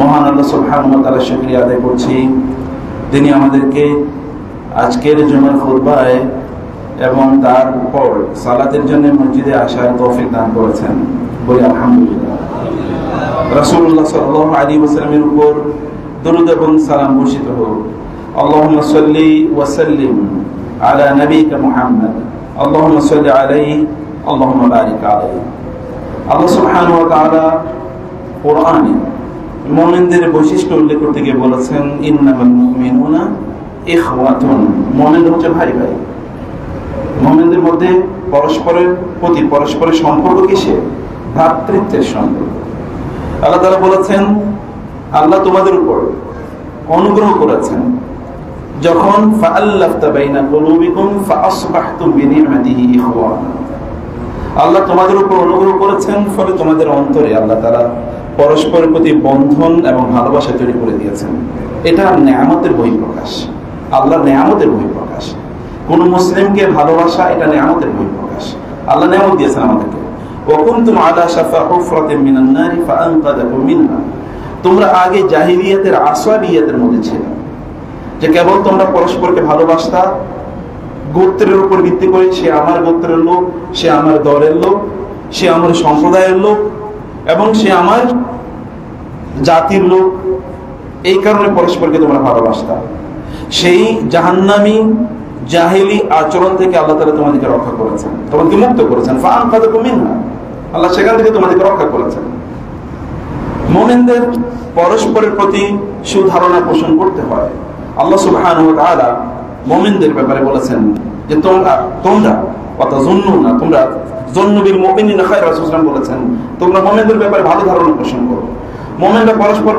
মহান আল্লাহ সুবহানাহু ওয়া তাআলার শুকরিয়া আদায় করছি, তিনি আমাদেরকে আজকের জুমার খুতবায় এবং তারপর সালাতের জন্য মসজিদে আসার তৌফিক দান করেছেন। বলি আলহামদুলিল্লাহ। রাসূলুল্লাহ সাল্লাল্লাহু আলাইহি ওয়াসাল্লামের উপর দরুদ এবং সালাম বর্ষিত হোক। আল্লাহুম্মা সাল্লি ওয়া সাল্লিম আলা নবিয়িকা মুহাম্মদ, আল্লাহুম্মা সাল্লি আলাইহি, আল্লাহুম্মা বারিক আলাইহি। আল্লাহ সুবহানাহু ওয়া তাআলা কোরআনে মুমিনদের বৈশিষ্ট্য উল্লেখ করতে গিয়ে বলেছেন, ইন্নামাল মুমিনুনা ইখওয়াতুন। মুমিন হচ্ছে ভাই ভাই। মুমিনদের মধ্যে পরস্পরের প্রতি পরস্পরের সম্পর্ক কিসে? ভ্রাতৃত্বের সম্পর্ক। আল্লাহ তাআলা বলেছেন, আল্লাহ তোমাদের উপর অনুগ্রহ করেছেন যখন ফাআল্লাফতা বাইনা কুলুবিকুম ফাআসবাহতুম বিনি'মাতিহি ইখওয়ানা। আল্লাহ তোমাদের উপর অনুগ্রহ করেছেন, ফলে তোমাদের অন্তরে আল্লাহ তাআলা পরস্পরের প্রতি বন্ধন এবং ভালোবাসা তৈরি করে দিয়েছেন। এটা নেয়ামতের বহিঃপ্রকাশ, আল্লাহর নেয়ামতের বহিঃপ্রকাশ। কোন মুসলিমকে ভালোবাসা এটা নেয়ামতের বহিঃপ্রকাশ। আল্লাহ নেয়ামত দিয়েছেন আমাদেরকে। ওয়া কুনতুম আলা শাফা হুফরাতিন মিনান নারি ফাআনকাযাকুম মিনহা। তোমরা আগে জাহিলিয়াতের আসাবিয়াতের মধ্যে ছিলে, যে কেবল তোমরা পরস্পরকে ভালোবাসতা গোত্রের উপর ভিত্তি করে, সে আমার গোত্রের লোক, সে আমার দলের লোক, সে আমার সম্প্রদায়ের লোক এবং সে আমার জাতির লোক। এই কারণে পরস্পরকে তোমরা ভালোবাসতা। সেই জাহান্নামী জাহিলি আচরণ থেকে আল্লাহ তাআলা তোমাদেরকে রক্ষা করেছেন, তোমাদেরকে মুক্ত করেছেন। ফাআনকাযাকুম মিনহা, আল্লাহ সেখান থেকে তোমাদেরকে রক্ষা করেছেন। মুমিনদের পরস্পরের প্রতি সুধারণা পোষণ করতে হয়। আল্লাহ সুবহানাহু ওয়া তাআলা মুমিনদের ব্যাপারে বলেছেন যে তোমরা ওয়াতাযুন্নুনা, তোমরা যুন্নু বিল মুমিনিনা খায়রা। রাসূলুল্লাহ বলেছেন তোমরা মুমিনদের ব্যাপারে ভালো ধারণা পোষণ করো। মুমিনরা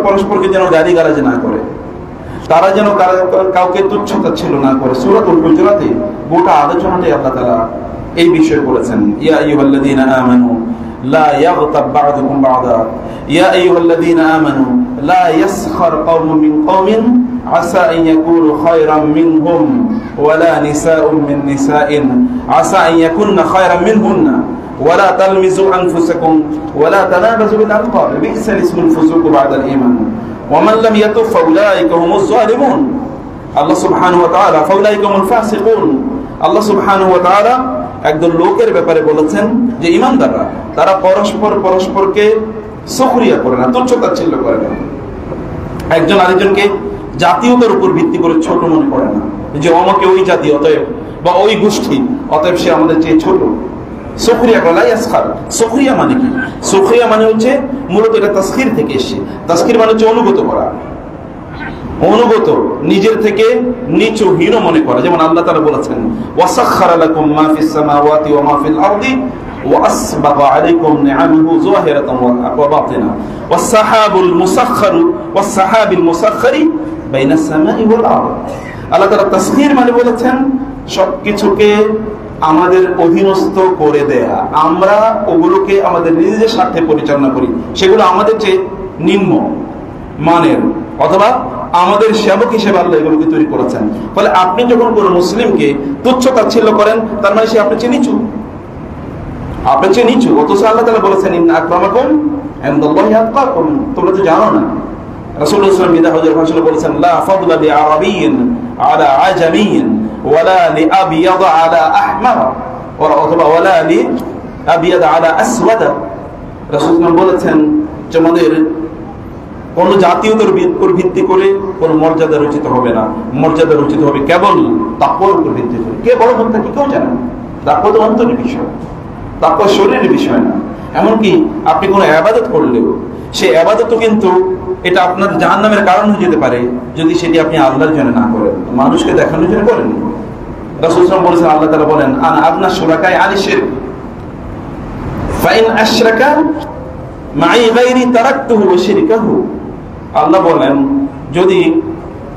পরস্পরকে যেন গালিগালাজ না করে, তারা যেন কাউকে তুচ্ছ-তাচ্ছিল্য না করে। সূরাতুল হুজুরাতে গোটা আলোচনাটাই আল্লাহ তাআলা এই বিষয়ে বলেছেন, ইয়া আইয়ুহাল্লাযীনা আমানু লা ইয়াগতাব বা'দুকুম বা'দা, ইয়া আইয়ুহাল্লাযীনা আমানু লা ইয়াসখার কওমুম মিন কওমিন আসা আন ইয়াকুনু খায়রাম মিনহুম ওয়ালা নিসাউম মিন নিসাইন আসা আন ইয়াকুননা খায়রাম মিনহুন্না ওয়ালা তালমিজু আনফুসাকুম ওয়ালা তানাবাযু বিল আলকাব বি'সাল ইসমুল ফুসুক বা'দাল ঈমান ওয়ামান লাম ইয়াতুব ফাউলাইকা হুমুজ জালিমুন। আল্লাহ সুবহানাহু ওয়া তাআলা ফাউলাইকা হুমুল ফাসিকুন। আল্লাহ সুবহানাহু ওয়া তাআলা একদল লোকের ব্যাপারে বলেছেন যে ঈমানদাররা তারা পরস্পরকে সুখরিয়া করে না, তুচ্ছ-তাচ্ছিল্য করে না। একজন আরেকজনকে জাতীয়তার উপর ভিত্তি করে ছোট মনে করে না, যে অমকে ওই জাতি অতএব বা ওই গোষ্ঠী অতএব সে আমাদের চেয়ে ছোট। সুখরিয়া করা, লা ইয়াসখার। সুখরিয়া মানে কি? সুখরিয়া মানে হচ্ছে মূলত এটা তাসখির থেকে এসেছে। তাসখির মানে হচ্ছে অনুগত করা, অনুগত, নিজের থেকে নিচু হীন মনে করা। যেমন আল্লাহ তাআলা বলেছেন, ওয়াসাখখারা লাকুম মা ফিস সামাওয়াতি ওয়া মা ফিল আরদি ওয়া আসবাগা আলাইকুম নি'আমাহু যাহিরাতান ওয়া বাতিনা ওয়াস সাহাবুল মুসাখখারু ওয়াস সাহাবিল মুসাখখারি বাইনাস সামাই ওয়াল আরদ। আল্লাহ তাআলা তাসখির মানে বলেছেন সবকিছুকে আমাদের অধীনস্থ করে দেয়া, আমরা ওগুলোকে আমাদের নিজেদের স্বার্থে পরিচালনা করি, সেগুলো আমাদের চেয়ে নিম্ন মানের, অথবা আমাদের সেবক হিসেবে আল্লাহ এগুলোকে তৈরি করেছেন। ফলে আপনি যখন কোনো মুসলিমকে তুচ্ছ-তাচ্ছিল্য করেন, তার মানে সে আপনার চেয়ে নিচু, আপনার চেয়ে নিচু। অথচ আল্লাহ তাআলা বলেছেন, ইন্না আকরামাকুম ইনদাল্লাহি আতকাকুম। তোমরা তো জানো না, রাসূলুল্লাহ সাল্লাল্লাহু আলাইহি ওয়াসাল্লাম ভাষণে বলেছেন, লা ফাদলা লিআরাবিয়্যিন আলা আজামিয়্যিন ওয়ালা লিআবিয়াদ আলা আহমার অথবা ওয়ালা লিআবিয়াদ আলা আসওয়াদ। রাসূলুল্লাহ বলেছেন যে আমাদের কোন জাতীয়তার উপর ভিত্তি করে কোন মর্যাদা রচিত হবে না। মর্যাদা রচিত হবে কেবল তাকওয়ার উপর ভিত্তি করে। কে বড় হত্যা কি কেউ জানে না। তাকওয়া তো অন্তরের বিষয়, তাকওয়া শরীরের বিষয় না। এমনকি আপনি কোনো ইবাদত করলেও সেই ইবাদতও কিন্তু এটা আপনার জাহান্নামের কারণ হয়ে যেতে পারে যদি সেটি আপনি আল্লাহর জন্য না করেন, মানুষকে দেখানোর জন্য করেন। রাসূল সাল্লাল্লাহু আলাইহি ওয়াসাল্লাম বলেছেন, আল্লাহ তাআলা বলেন, আনা আগনা শুরাকাই আনি শিরক ফাইন আশরাকা মাই গায়রি তারাকতুহু ওয়া শিরকাহু। আল্লাহ বলেন, যদি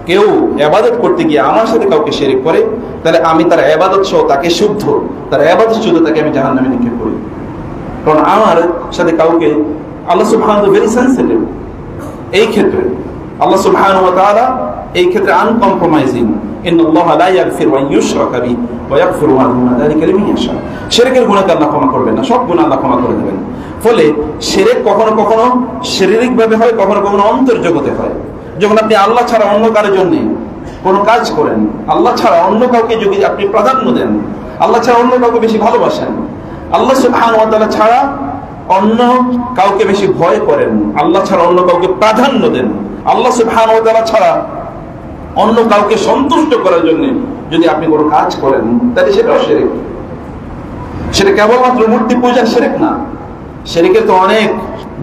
কেউ ইবাদত করতে গিয়ে আমার সাথে কাউকে শিরক করে, তাহলে আমি তার ইবাদত সহ তাকে শুদ্ধ, তার ইবাদত শুদ্ধ তাকে আমি জাহান্নামে নিক্ষেপ করি। কারণ আমার সাথে কাউকে, আল্লাহ সুবহানাহু ওয়া তাআলা ভেরি সেনসিটিভ এই ক্ষেত্রে। আল্লাহ সুবহানাহু ওয়া তাআলা এই ক্ষেত্রে আনকম্প্রোমাইজিং। ইন্নাল্লাহা লা ইয়াগফিরু আন ইউশরাকা বিহি ওয়া ইয়াগফিরু মা দুনা যালিকা লিমান ইয়াশা। শিরকের গুনাহকে আল্লাহ ক্ষমা করবেন না, সব গুনাহ আল্লাহ ক্ষমা করে দেবেন। ফলে শিরক কখনো কখনো শারীরিকভাবে হয়, কখনো কখনো অন্তর্জগতে হয়। যখন আপনি আল্লাহ ছাড়া অন্য কারোর জন্য কোনো কাজ করেন, আল্লাহ ছাড়া অন্য কাউকে যদি আপনি প্রাধান্য দেন, আল্লাহ ছাড়া অন্য কাউকে বেশি ভালোবাসেন, আল্লাহ সুবহানাহু ওয়া তাআলা ছাড়া অন্য কাউকে বেশি ভয় করেন, আল্লাহ ছাড়া অন্য কাউকে প্রাধান্য দেন, আল্লাহ সুবহানাহু ওয়া তাআলা ছাড়া অন্য কাউকে সন্তুষ্ট করার জন্য যদি আপনি কোনো কাজ করেন, তাহলে সেটাও শিরক। সেটা কেবলমাত্র মূর্তি পূজার শিরক না, শিরকের তো অনেক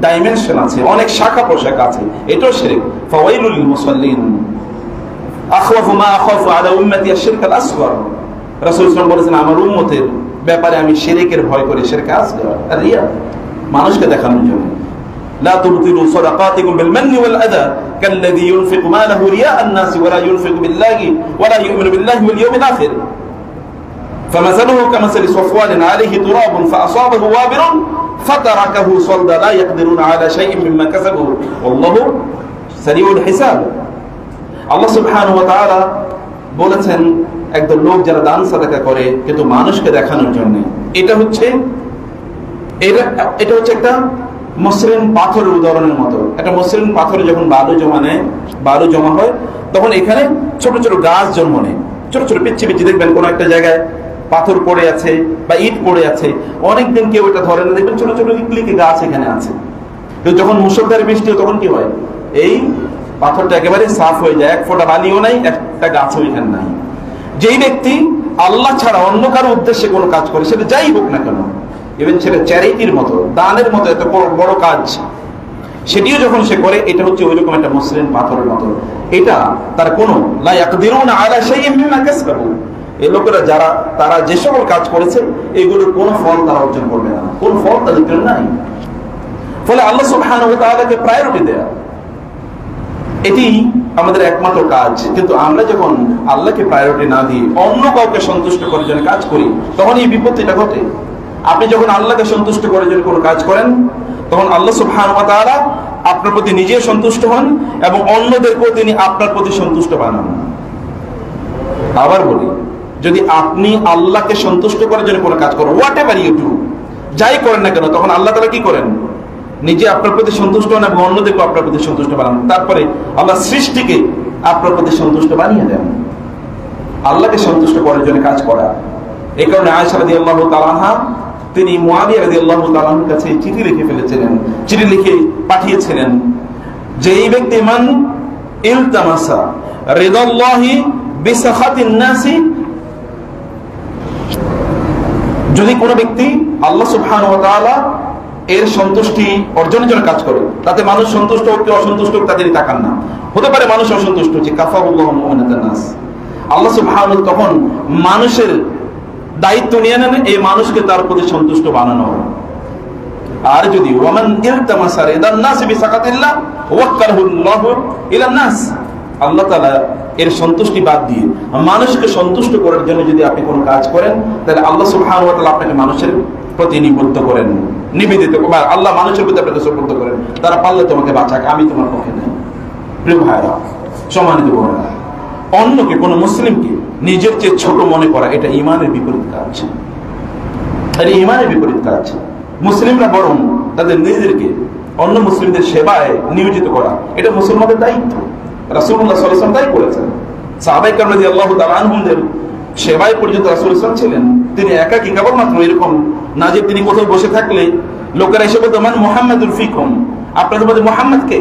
ডাইমেনশন আছে, অনেক শাখা প্রশাখা আছে, এটাও শিরক। ফাওয়াইলুল লিল মুসাল্লিন আখওয়াফু মা আখাফু আলা উম্মতি আশ-শিরক আল-আসগর। রাসূল সাল্লাল্লাহু আলাইহি ওয়াসাল্লাম বলেছেন, আমার উম্মতের ব্যাপারে আমি শিরকের ভয় করি, শিরক আসগর আর রিয়া, মানুষকে দেখানোর জন্য। লা তুবতিলু সাদাকাতিকুম বিল মান্নি ওয়াল আযা কাল্লাযী ইউনফিকু মালাহু রিয়াআন নাস ওয়া লা ইউনফিকু বিল্লাহি ওয়া লা ইউমিনু বিল্লাহি ওয়াল ইয়াউমিল আখির فمثله كمثل صفوان عليه تراب فأصابه وابل فتركه صلدا لا يقدرون على شيء مما كسبوا والله سريع الحساب। আল্লাহ সুবহানাহু ওয়া তাআলা বলেছেন, একদল লোক যারা দান সাদাকা করে কিন্তু মানুষকে দেখানোর জন্য, এটা হচ্ছে একটা মসৃণ পাথরের উদাহরণের মতো। একটা মসৃণ পাথরে যখন বালু জমা হয়, তখন এখানে ছোট ছোট গাছ জন্ম নেয়, ছোট ছোট পিচ্ছি পিচ্ছি। দেখবেন কোন একটা জায়গায় পাথর পড়ে আছে বা ইট পড়ে আছে, অনেকদিন কেউ এটা ধরে না, দেখবেন ছোট ছোট ইকলিকে গাছ এখানে আছে। কিন্তু যখন মুষলধারে বৃষ্টি হয়, তখন কি হয়, এই পাথরটা একেবারে সাফ হয়ে যায়, এক ফোঁটা বালিও নাই, একটা গাছও এখানে নাই। যেই ব্যক্তি আল্লাহ ছাড়া অন্য কারো উদ্দেশ্যে কোনো কাজ করে, সেটা যাই হোক না কেন, ইভেন সেটা চ্যারিটির মতো, দানের মতো এত বড় কাজ, সেটিও যখন সে করে, এটা হচ্ছে ওই রকম একটা মসৃণ পাথরের মতো। এটা তার কোনো লা ইয়াকদিরুনা আলা শাইইন মিম্মা কাসাবু, এই লোকেরা যারা তারা যে সকল কাজ করেছে এগুলোর কোনো ফল তারা অর্জন করবে না, কোন ফল তাদের জন্য নাই। ফলে আল্লাহ সুবহানাহু ওয়া তাআলাকে প্রায়োরিটি দেয়া, এটি আমাদের একমাত্র কাজ। কিন্তু আমরা যখন আল্লাহকে প্রায়োরিটি না দিয়ে অন্য কাউকে সন্তুষ্ট করার জন্য কাজ করি, তখন এই বিপত্তিটা ঘটে। আপনি যখন আল্লাহকে সন্তুষ্ট করার জন্য কোনো কাজ করেন, তখন আল্লাহ সুবহানাহু ওয়া তাআলা আপনার প্রতি নিজে সন্তুষ্ট হন এবং অন্যদেরকেও তিনি আপনার প্রতি সন্তুষ্ট বানান। আবার বলি, যদি আপনি আল্লাহকে সন্তুষ্ট করার জন্য কোনো কাজ করেন, হোয়াট এভার ইউ ডু, যাই করেন না কেন, তখন আল্লাহ তাআলা কি করেন, নিজে আপনার প্রতি সন্তুষ্ট হন এবং অন্যদেরকে আপনার প্রতি সন্তুষ্ট বানান। তারপরে আল্লাহ সৃষ্টিকে আপনার প্রতি সন্তুষ্ট বানিয়ে দেন। আল্লাহকে সন্তুষ্ট করার জন্য কাজ করা, এই কারণে আয়েশা রাদিয়াল্লাহু তাআলা আনহা তিনি মুআবিয়া রাদিয়াল্লাহু তাআলা আনহুর কাছে চিঠি লিখে ফেলেছিলেন, চিঠি লিখে পাঠিয়েছিলেন যে এই ব্যক্তি মান ইলতামাসা রিদাল্লাহি বিসাখাতিন নাসি, যদি কোনো ব্যক্তি আল্লাহ সুবহানাহু ওয়া তাআলা এর সন্তুষ্টি অর্জনের জন্য কাজ করে, তাতে মানুষ সন্তুষ্ট হোক কি অসন্তুষ্ট হোক তাদেরই তাকান না। হতে পারে মানুষ অসন্তুষ্ট হচ্ছে, কাফাহুল্লাহু মুমিনাতান নাস, আল্লাহ সুবহানাহু তখন মানুষের দায়িত্ব নিয়ে নেন এই মানুষকে তার প্রতি সন্তুষ্ট বানানো। আর যদি ওয়ামান ইলতামাসা রিদান নাস বিসাকাতিল্লাহ ওয়াক্কালাহুল্লাহু ইলান নাস, আল্লাহ তাআলা এর সন্তুষ্টি বাদ দিয়ে মানুষকে সন্তুষ্ট করার জন্য যদি আপনি কোনো কাজ করেন, তাহলে আল্লাহ সুবহানাহু ওয়া তাআলা আপনাকে মানুষের প্রতি নিবদ্ধ করেন, নিবেদিত করেন, আল্লাহ মানুষের প্রতি আপনাকে সুবদ্ধ করেন। তারা পারলে তোমাকে বাঁচাক, আমি তোমার পক্ষে নেই। প্রিয় ভাইরা, সম্মানিত বোনেরা, অন্যকে কোনো মুসলিমকে নিজের চেয়ে ছোট মনে করা, এটা ঈমানের বিপরীত কাজ। এটা ঈমানের বিপরীত কাজ। মুসলিমরা বরং তাদের নিজেদেরকে অন্য মুসলিমদের সেবায় নিয়োজিত করা, এটা মুসলমানদের দায়িত্ব। রাসূলুল্লাহ সাল্লাল্লাহু আলাইহি ওয়াসাল্লাম তাই করেছেন। সাহাবায়ে কেরাম রাদিয়াল্লাহু তাআলা আনহুমদের সেবায় পর্যন্ত রাসূলুল্লাহ সাল্লাল্লাহু আলাইহি ওয়াসাল্লাম ছিলেন। তিনি একাকী, কেবলমাত্র এরকম না যে তিনি কোথাও বসে থাকলে লোকেরা এসে বলতো মান মুহাম্মাদুল ফিকুম, আপনাদের মধ্যে মুহাম্মদ কে?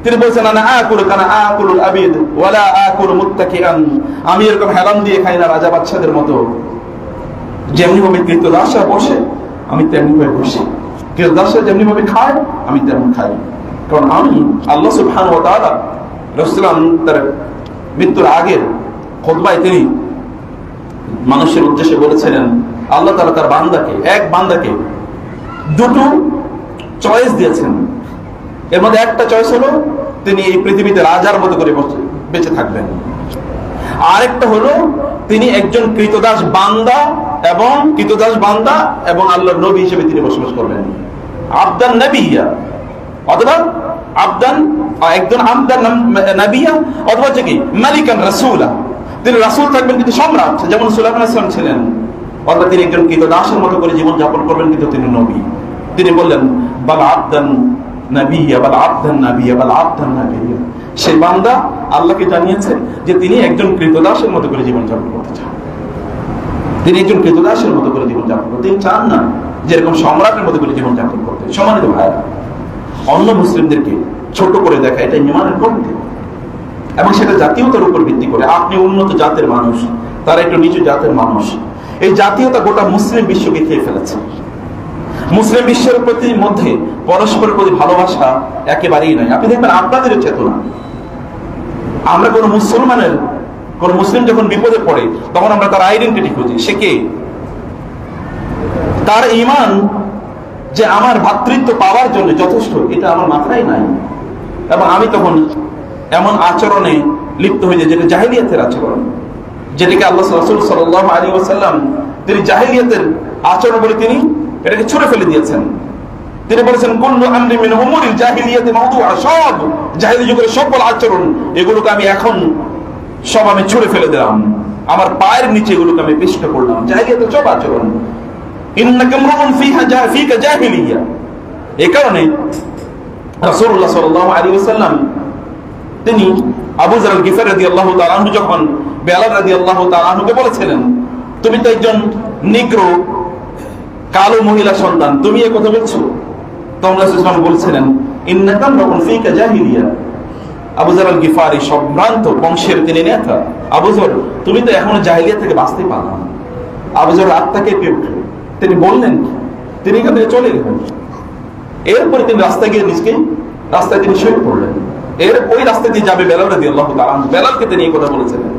তিনি বলছেন আনা আকুলু কানা আকুলুল আবিদ ওয়ালা আকুলু মুত্তাকিআন, আমি এরকম হেলান দিয়ে খাই না রাজা বাদশাদের মতো। যেমনি ভাবে কৃতদাসরা বসে আমি তেমনি ভাবে বসি, কৃতদাসরা যেমনি ভাবে খায় আমি তেমন খাই। কারণ আমি আল্লাহ সুবহানাহু ওয়া তাআলা, রাসূলুল্লাহ তার মৃত্যুর আগের খুতবায় তিনি মানুষের উদ্দেশ্যে বলেছিলেন, আল্লাহ তাআলা তার বান্দাকে, এক বান্দাকে দুটো চয়েস দিয়েছেন। এর মধ্যে একটা চয়েস হলো তিনি এই পৃথিবীতে রাজার মতো করে বেঁচে থাকবেন, আরেকটা হলো তিনি একজন কৃতদাস বান্দা এবং আল্লাহর নবী হিসেবে তিনি বসবাস করবেন, আবদান নবিয়্যা, অথবা আবদান, একজন আবদান নাবিয়া, অথবা হচ্ছে কি মালিকান রাসূলা, তিনি রাসূল থাকবেন কিন্তু সম্রাট, যেমন সুলাইমান আলাইহিস সালাম ছিলেন, অথবা তিনি একজন কৃতদাসের মতো করে জীবন যাপন করবেন কিন্তু তিনি নবী। তিনি বললেন বাল আবদান নাবিয়া, বাল আবদান নাবিয়া, বাল আবদান নাবিয়া। সেই বান্দা আল্লাহকে জানিয়েছে যে তিনি একজন কৃতদাসের মতো করে জীবন যাপন করতে চান, তিনি একজন কৃতদাসের মতো করে জীবন যাপন করতে, তিনি চান না যেরকম সম্রাটের মতো করে জীবন যাপন করতে। সম্মানিত ভাইরা, অন্য মুসলিমদেরকে ছোট করে দেখা এটা ঈমানের কমতি, এবং সেটা জাতীয়তার উপর ভিত্তি করে। আপনি উন্নত জাতের মানুষ, তারা একটু নিচু জাতের মানুষ, এই জাতীয়তা গোটা মুসলিম বিশ্বকে খেয়ে ফেলেছে। মুসলিম বিশ্বের প্রতি মধ্যে পরস্পরের প্রতি ভালোবাসা একেবারেই নাই। আপনি দেখবেন আপনাদের চেতনা, আমরা কোন মুসলমানের, কোন মুসলিম যখন বিপদে পড়ে তখন আমরা তার আইডেন্টিটি খুঁজি, সে কে, তার ঈমান যে আমার ভ্রাতৃত্ব পাওয়ার জন্য যথেষ্ট, এটা আমার মাথায় নাই। এবং আমি তখন এমন আচরণে লিপ্ত হয়ে যায় যেটা জাহেলিয়াতের আচরণ, যেটাকে আল্লাহ রাসূল সাল্লাল্লাহু আলাইহি ওয়াসাল্লাম তিনি জাহেলিয়াতের আচরণ বলে তিনি এটাকে ছুঁড়ে ফেলে দিয়েছেন। তিনি বলেছেন কুল্লু আমরি মিন উমুরিল জাহিলিয়াতি মাওদুআ, সব জাহেলি যুগের সকল আচরণ এগুলোকে আমি এখন সব আমি ছুঁড়ে ফেলে দিলাম, আমার পায়ের নিচে এগুলোকে আমি পিষ্ট করলাম। জাহেলিয়াতের সব আচরণ, ইন্নাকা ইমরুন ফিকা জাহিলিয়া। এই কারণে রাসূলুল্লাহ সাল্লাল্লাহু আলাইহি ওয়াসাল্লাম তিনি আবু যার আল গিফারি রাদিয়াল্লাহু তাআলা আনহু যখন বেলাল রাদিয়াল্লাহু তাআলা আনহুকে বলেছিলেন তুমি তো একজন নিগ্রো কালো মহিলা সন্তান, তুমি এই কথা বলছো, তখন রাসূল সাল্লাল্লাহু আলাইহি ওয়াসাল্লাম বলছিলেন ইন্নাকা ইমরুন ফিকা জাহিলিয়া। আবু যার আল গিফারি সম্ভ্রান্ত বংশের তিনি নেতা, আবু যার তুমি তো এখনো জাহেলিয়াত থেকে বাঁচতে পারো না। আবু যার আত্মাকে পেয়ে উঠল, তিনি বললেন, তিনি এখান থেকে চলে গেলেন। এরপরে তিনি রাস্তায় গিয়ে নিজকে রাস্তায় তিনি শুয়ে পড়লেন। এর ওই রাস্তা দিয়ে যাবে বেলাল রাদিয়াল্লাহু তাআলা আনহু, বেলালকে তিনি এই কথা বলেছিলেন।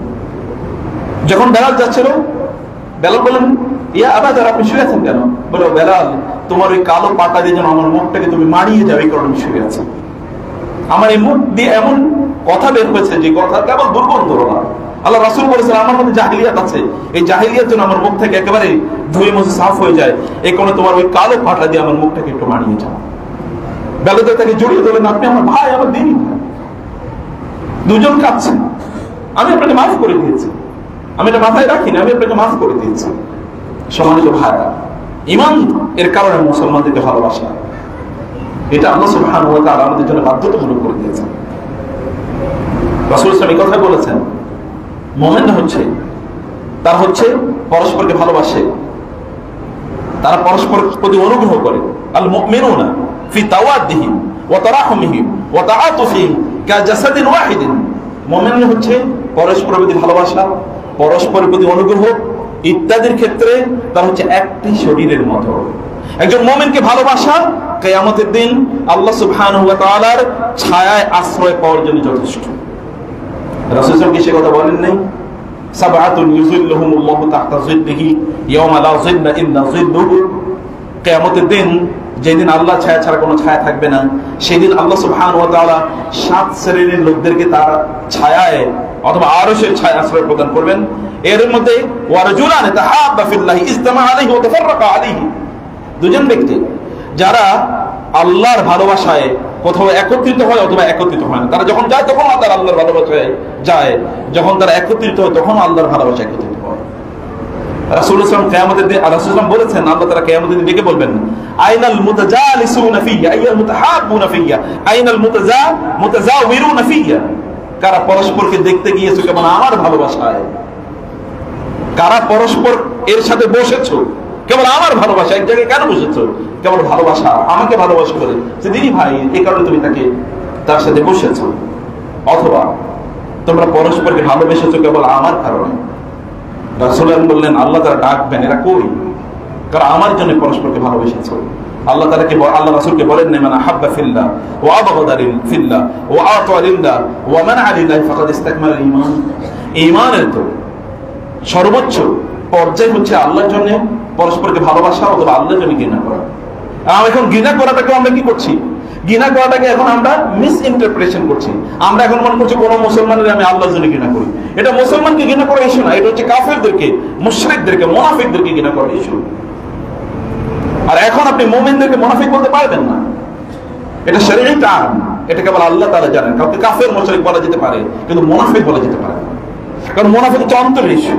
যখন বেলাল যাচ্ছিল, বেলাল বললেন ইয়া আবা যার, আপনি শুয়ে আছেন কেন? বলো বেলাল, তোমার ওই কালো পাটা দিয়ে যেন আমার মুখটাকে তুমি মারিয়ে যাবে, এই কারণে শুয়ে আছি। আমার এই মুখ দিয়ে এমন কথা বের হয়েছে যে কথা কেবল দুর্গন্ধ না। আল্লাহ রাসূল বলেছেন আমার মধ্যে জাহেলিয়াত আছে, এই জাহেলিয়াত যেন আমার মুখ থেকে একেবারে ধুয়ে মুছে সাফ হয়ে যায়, এই কারণে তোমার ওই কালো পাটা দিয়ে আমার মুখটাকে একটু মারিয়ে যাও। বেলাল তাকে জড়িয়ে ধরলেন, আপনি আমার ভাই, আমার দিনই ভাই, দুজন কাঁদছেন, আমি আপনাকে মাফ করে দিয়েছি, আমি এটা মাথায় রাখিনি, আমি আপনাকে মাফ করে দিয়েছি। সম্মানিত ভাইরা, ঈমান এর কারণে মুসলমানদেরকে ভালোবাসা, এটা আল্লাহ সুবহানাহু ওয়া তাআলা আমাদের জন্য বাধ্যতামূলক করে দিয়েছেন। রাসূল সাল্লাল্লাহু আলাইহি ওয়াসাল্লাম কথা বলেছেন মুমিন হচ্ছে তার হচ্ছে পরস্পরকে ভালোবাসে, তারা পরস্পরের প্রতি অনুগ্রহ করে। আল মুমিনুনা ফি তাওয়াদ্দিহিম ওয়া তারাহুমিহিম ওয়া তাআতুফিহিম কাজাসাদিন ওয়াহিদিন। মুমিন হচ্ছে পরস্পরের প্রতি ভালোবাসা, পরস্পরের প্রতি অনুগ্রহ ইত্যাদির ক্ষেত্রে তার হচ্ছে একটি শরীরের মতো। একজন মুমিনকে ভালোবাসা কিয়ামতের দিন আল্লাহ সুবহানাহু ওয়া তাআলার ছায়ায় আশ্রয় পাওয়ার জন্য যথেষ্ট। রাসূল সাল্লাল্লাহু আলাইহি ওয়াসাল্লাম কি সে কথা বলেন নাই? সাবআতুন ইউযিল্লুহুমুল্লাহু তাহতা যিল্লিহি ইয়াওমা লা যিল্লা ইল্লা যিল্লুহু। কিয়ামতের দিন যেদিন আল্লাহ ছায়া ছাড়া কোনো ছায়া থাকবে না, সেদিন আল্লাহ সুবহানাহু ওয়া তাআলা সাত শ্রেণীর লোকদেরকে তার ছায়ায় অথবা আরশের ছায়া আশ্রয় প্রদান করবেন। এর মধ্যে ওয়ারজুলান তাহাব্বা ফিল্লাহি ইজতামা আলাইহি ওয়া তাফাররাকা আলাইহি, দুজন ব্যক্তি যারা আল্লাহর ভালোবাসায় কোথাও একত্রিত হয় অথবা একত্রিত হয় না। তারা যখন যায় তখন তারা আল্লাহর ভালোবাসায় যায়, যখন তারা একত্রিত হয় তখন আল্লাহর ভালোবাসা একত্রিত হয়। রাসূলুল্লাহ সাল্লাল্লাহু আলাইহি ওয়াসাল্লাম কিয়ামতের দিন রাসূলুল্লাহ বলেছেন আল্লাহ তাআলা কিয়ামতের দিন ডেকে বলবেন আইনাল মুতাজালিসুনা ফিয়া আইয়াল মুতাহাব্বুনা ফিয়া আইনাল মুতাজাওয়িরুনা ফিয়া। কারা পরস্পরকে দেখতে গিয়েছো কেবল আমার ভালোবাসায়, কারা পরস্পর এর সাথে বসেছো কেবল আমার ভালোবাসা, এক জায়গায় কেন বসেছো কেবল ভালোবাসা, আমাকে ভালোবাসা করে সেদিনই ভাই এই কারণে তুমি তার সাথে বসেছো, অথবা তোমরা পরস্পরকে ভালোবেসেছো কেবল আমার কারণে। রাসূলুল্লাহ বললেন আল্লাহ তাআলা ডাকবেন এরা কই, কারণ আমার জন্য পরস্পরকে ভালোবেসেছো। আল্লাহ তাআলাকে আল্লাহ রাসূলকে বলেন না মান আহাব্বা ফিল্লাহ ওয়া আবগাদা ফিল্লাহ ওয়া আতা লিল্লাহ ওয়া মানআ লিল্লাহ ফাকাদ ইসতাকমালা ঈমান। ঈমানের তো সর্বোচ্চ পর্যায় হচ্ছে আল্লাহর জন্য পরস্পরকে ভালোবাসা অথবা আল্লাহর জন্য ঘৃণা করা। এখন ঘৃণা করাটাকে আমরা কি করছি, ঘৃণা করাটাকে এখন আমরা মিস ইন্টারপ্রিটেশন করছি। আমরা এখন মনে করছি কোন মুসলমানের আমি আল্লাহর জন্য ঘৃণা করি, এটা মুসলমানকে ঘৃণা করার ইস্যু না, এটা হচ্ছে কাফেরদেরকে, মুশরিকদেরকে, মুনাফিকদেরকে ঘৃণা করার ইস্যু। আর এখন আপনি মুমিনদেরকে মুনাফিক বলতে পারবেন না, এটা শরীয়তের আইন। এটা কেবল আল্লাহ তাআলা জানেন। কাউকে কাফের মুশরিক বলা যেতে পারে, কিন্তু মুনাফিক বলা যেতে পারে না, কারণ মুনাফিক হচ্ছে অন্তরের ইস্যু।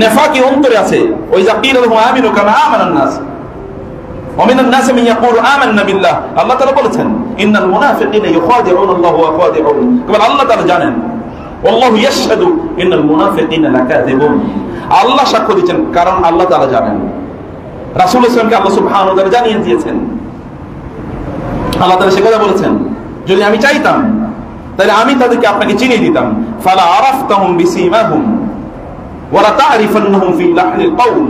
নেফাকি অন্তরে আছে। ওই যা কিল লাহুম আমিনু কামা আমানান নাস ওয়া মিনান নাস মান ইয়াকুলু আমান্না বিল্লাহ, আল্লাহ তাআলা বলেছেন ইন্নাল মুনাফিকিনা ইউখাদিউনা আল্লাহ ওয়া খাদিউন, কেবল আল্লাহ তাআলা জানেন। আল্লাহু ইয়াশহাদু ইন্নাল মুনাফিকিনা লাকাযিবুন, আল্লাহ সাক্ষ্য দিচ্ছেন, কারণ আল্লাহ তাআলা জানেন। রাসূল সাল্লাল্লাহু আলাইহি ওয়াসাল্লামকে আল্লাহ সুবহানাহু ওয়া তাআলা জানিয়ে দিয়েছেন। আল্লাহ তাআলা সে কথা বলেছেন, যদি আমি চাইতাম তাহলে আমি তাদেরকে আপনাকে চিনিয়ে দিতাম। ফালা আরাফতাহুম বিসীমাহুম ওয়া লা তা'রিফান্নাহুম ফি লাহনিল কওল,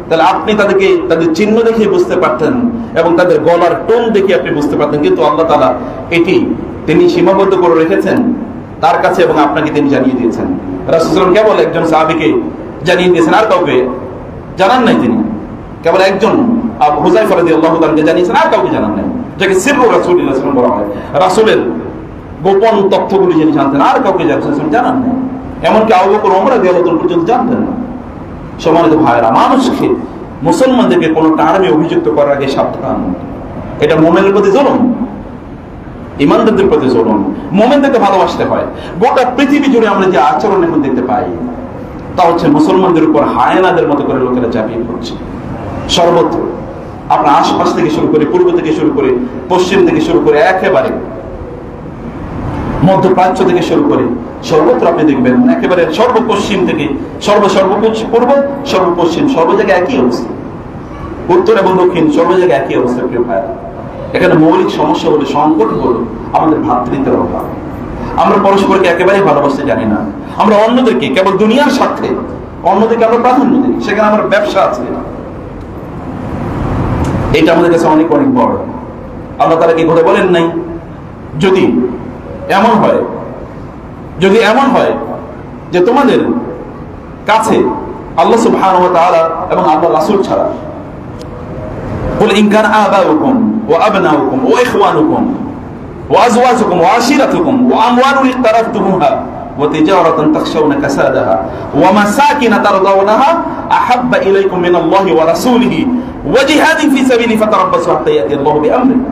তাহলে আপনি তাদেরকে তাদের চিহ্ন দেখে বুঝতে পারতেন এবং তাদের গলার টোন দেখে আপনি বুঝতে পারতেন। কিন্তু আল্লাহ তাআলা এটি তিনি সীমাবদ্ধ করে রেখেছেন তার কাছে এবং আপনাকে তিনি জানিয়ে দিয়েছেন। রাসূল সাল্লাল্লাহু আলাইহি ওয়াসাল্লাম কেবল একজন সাহাবীকে জানিয়ে দিয়েছেন, আর কাউকে জানান নাই। তিনি কেবল একজন আবু হুযায়ফা রাদিয়াল্লাহু তাআলাকে জানিয়েছেন, আর কাউকে জানান নাই, যাকে সিররু রাসূলুল্লাহ সাল্লাল্লাহু আলাইহি ওয়াসাল্লাম বলা হয়। রাসূলের গোপন তথ্যগুলি যিনি জানতেন, আর কাউকে জানান নাই। এমনকি আবু বকর ওমর রাদিয়াল্লাহু তাআলা পর্যন্ত জানতেন না। সম্মানিত ভাইরা, মানুষকে মুসলমানদেরকে কোনো টার্মে অভিযুক্ত করার আগে সাবধান। এটা মুমিনের প্রতি জুলুম, ঈমানদারদের প্রতি জুলুম। মুমিনদেরকে ভালোবাসতে হয়। গোটা পৃথিবী জুড়ে আমরা যে আচরণ এখন দেখতে পাই, তা হচ্ছে মুসলমানদের উপর হায়নাদের মতো করে লোকেরা চাপিয়ে পড়ছে। সর্বত্র আপনার আশপাশ থেকে শুরু করে, পূর্ব থেকে শুরু করে, পশ্চিম থেকে শুরু করে, একেবারে মধ্যপ্রাচ্য থেকে শুরু করে সর্বত্র আপনি দেখবেন একেবারে সর্বপশ্চিম থেকে সর্বপূর্ব সর্বপশ্চিম সর্ব জায়গায় একই অবস্থা, উত্তর এবং দক্ষিণ সর্ব জায়গায় একই অবস্থা। প্রিয় ভাইরা, এখানে মৌলিক সমস্যা হলো, সংকট হলো আমাদের ভ্রাতৃত্বের অভাব। আমরা পরস্পরকে একেবারে ভালোবাসতে জানি না। আমরা অন্যদেরকে কেবল দুনিয়ার স্বার্থে অন্যদেরকে আমরা প্রাধান্য দিই, সেখানে আমার ব্যবসা আছে। এটা আমাদের কাছে অনেক অনেক বড়। আল্লাহ তাআলা কি কথা বলেন নাই, যদি এমন হয় যে তোমাদের কাছে আল্লাহ সুবহানাহু ওয়া তাআলা এবং আল্লাহ রাসূল ছাড়া, কুল ইন কানা আবাউকুম ওয়া আবনাউকুম ওয়া ইখওয়ানুকুম ওয়া আজওয়াজুকুম ওয়া আশিরাতুকুম ওয়া আমওয়ালুন ইখতারাফতুমুহা ওয়া তিজারাতান তাখশাউনা কাসাদাহা ওয়া মাসাকিন তারদাউনাহা আহাব্বা ইলাইকুম মিনাল্লাহি ওয়া রাসূলিহি ওয়া জিহাদিন ফি সাবিলিহি ফাতারাব্বাসু হাত্তা ইয়াতি আল্লাহু বিআমরিহি।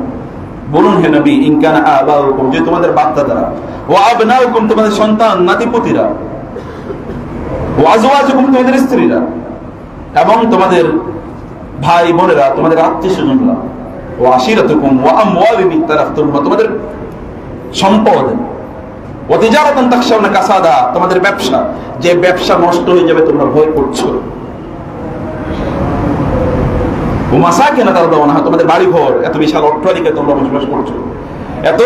বলুন হে নবী, ইন কানা আবাউকুম, যে তোমাদের বাপ-দাদারা, ওয়া আবনাউকুম, তোমাদের সন্তান নাতি-পুতিরা, ওয়া আজওয়াজুকুম, তোমাদের স্ত্রীরা, এবং তোমাদের ভাই বোনেরা, তোমাদের আত্মীয়স্বজনরা, ওয়া আশিরাতুকুম ওয়া আমওয়ালুন ইখতারাফতুমুহা, তোমাদের সম্পদ, ওয়া তিজারাতান তাখশাউনা কাসাদা, তোমাদের ব্যবসা, যে ব্যবসা নষ্ট হয়ে যাবে তোমরা ভয় করছো, ও মাসাকিন তারদাউনাহা, তোমাদের বাড়ি ঘর, এত বিশাল অট্টালিকায় তোমরা বসবাস করছো, এত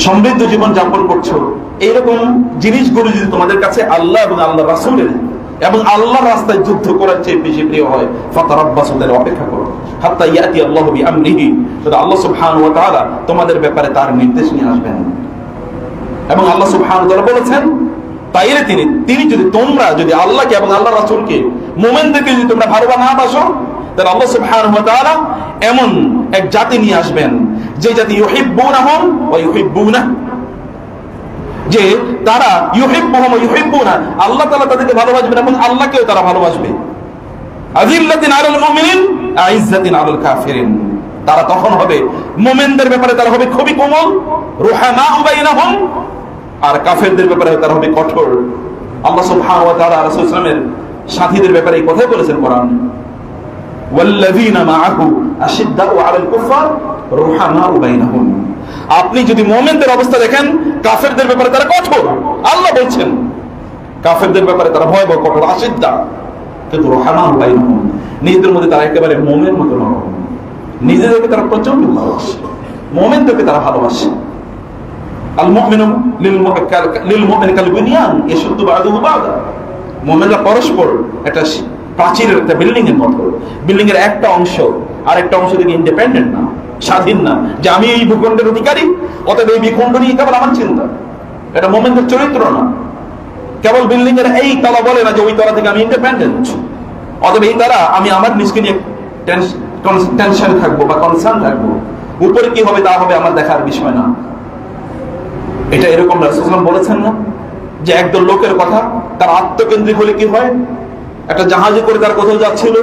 সমৃদ্ধ জীবন যাপন করছো, এইরকম জিনিসগুলো যদি তোমাদের কাছে আল্লাহ এবং আল্লাহ রাসূলের এবং আল্লাহর রাস্তায় যুদ্ধ করার চেয়ে বেশি প্রিয় হয়, ফাতারাব্বাসু, তাহলে অপেক্ষা করো, হাত্তা ইয়াতি আল্লাহু বিআমরিহি, তবে আল্লাহ সুবহানাহু ওয়া তাআলা তোমাদের ব্যাপারে তার নির্দেশ নিয়ে আসবেন। এবং আল্লাহ সুবহানাহু ওয়া তাআলা বলেছেন, তাইলে তিনি তোমরা যদি আল্লাহকে এবং আল্লাহর রাসূলকে, মুমিনদেরকে যদি তোমরা ভালোবাসো, তাহলে আল্লাহ সুবহানাহু ওয়া তাআলা এমন এক জাতি নিয়ে আসবেন, যে জাতি ইউহিব্বুনাহুম ওয়া ইউহিব্বুনা, যে তারা ইউহিব্বুহুম ওয়া ইউহিব্বুনা, আল্লাহ তাআলা তাদেরকে ভালোবাসবেন এবং আল্লাহকেও তারা ভালোবাসবে। আযিল্লাতিন আলাল মুমিনিন আইজ্জাতিন আলাল কাফিরিন, তারা তখন হবে মুমিনদের ব্যাপারে তারা হবে খুবই কোমল, রুহামাউ বাইনাহুম, আর কাফেরদের ব্যাপারে তারা হবে কঠোর। আল্লাহ সুবহানাহু ওয়া তাআলা রাসূল সাল্লাল্লাহু আলাইহি ওয়াসাল্লামের সাথীদের ব্যাপারে এই কথাই বলেছেন কোরআন, ওয়াল্লাযীনা মাআহু আশিদ্দাউ আলাল কুফার রুহামাউ বাইনাহুম। আপনি যদি মুমিনদের অবস্থা দেখেন, কাফেরদের ব্যাপারে তারা কঠোর। আল্লাহ বলছেন কাফেরদের ব্যাপারে তারা ভয়াবহ কঠোর, আশিদ্দা, কিন্তু রুহামাউ বাইনাহুম, নিজেদের মধ্যে তারা একেবারে মুমিনের মতো নরম, নিজেদেরকে তারা প্রচন্ড ভালোবাসে, মুমিনদেরকে তারা ভালোবাসে। আল মুমিনু লিল মুমিনি কাল বুনিয়ান ইয়াশুদ্দু বা'দুহু বা'দা, মুমিনরা পরস্পর একটা প্রাচীরের, একটা বিল্ডিং এর মতো। বিল্ডিং এর একটা অংশ আরেকটা অংশ থেকে ইন্ডিপেন্ডেন্ট না, স্বাধীন না, যে আমি এই ভূখণ্ডের অধিকারী, অতএব এই ভূখণ্ড নিয়ে কেবল আমার চিন্তা। এটা মুমিনদের চরিত্র না। কেবল বিল্ডিং এর এই তলা বলে না যে ওই তলা থেকে আমি ইন্ডিপেন্ডেন্ট, অতএব এই তারা আমি আমার নিজকে নিয়ে টেনশন থাকবো বা কনসার্ন থাকবো, উপরে কি হবে তা হবে আমার দেখার বিষয় না। এটা এরকম রাসূল সাল্লাল্লাহু আলাইহি ওয়াসাল্লাম বলেছেন না, যে একদল লোকের কথা, তার আত্মকেন্দ্রিক হলে কি হয়, একটা জাহাজে করে তার কোথাও যাচ্ছিল,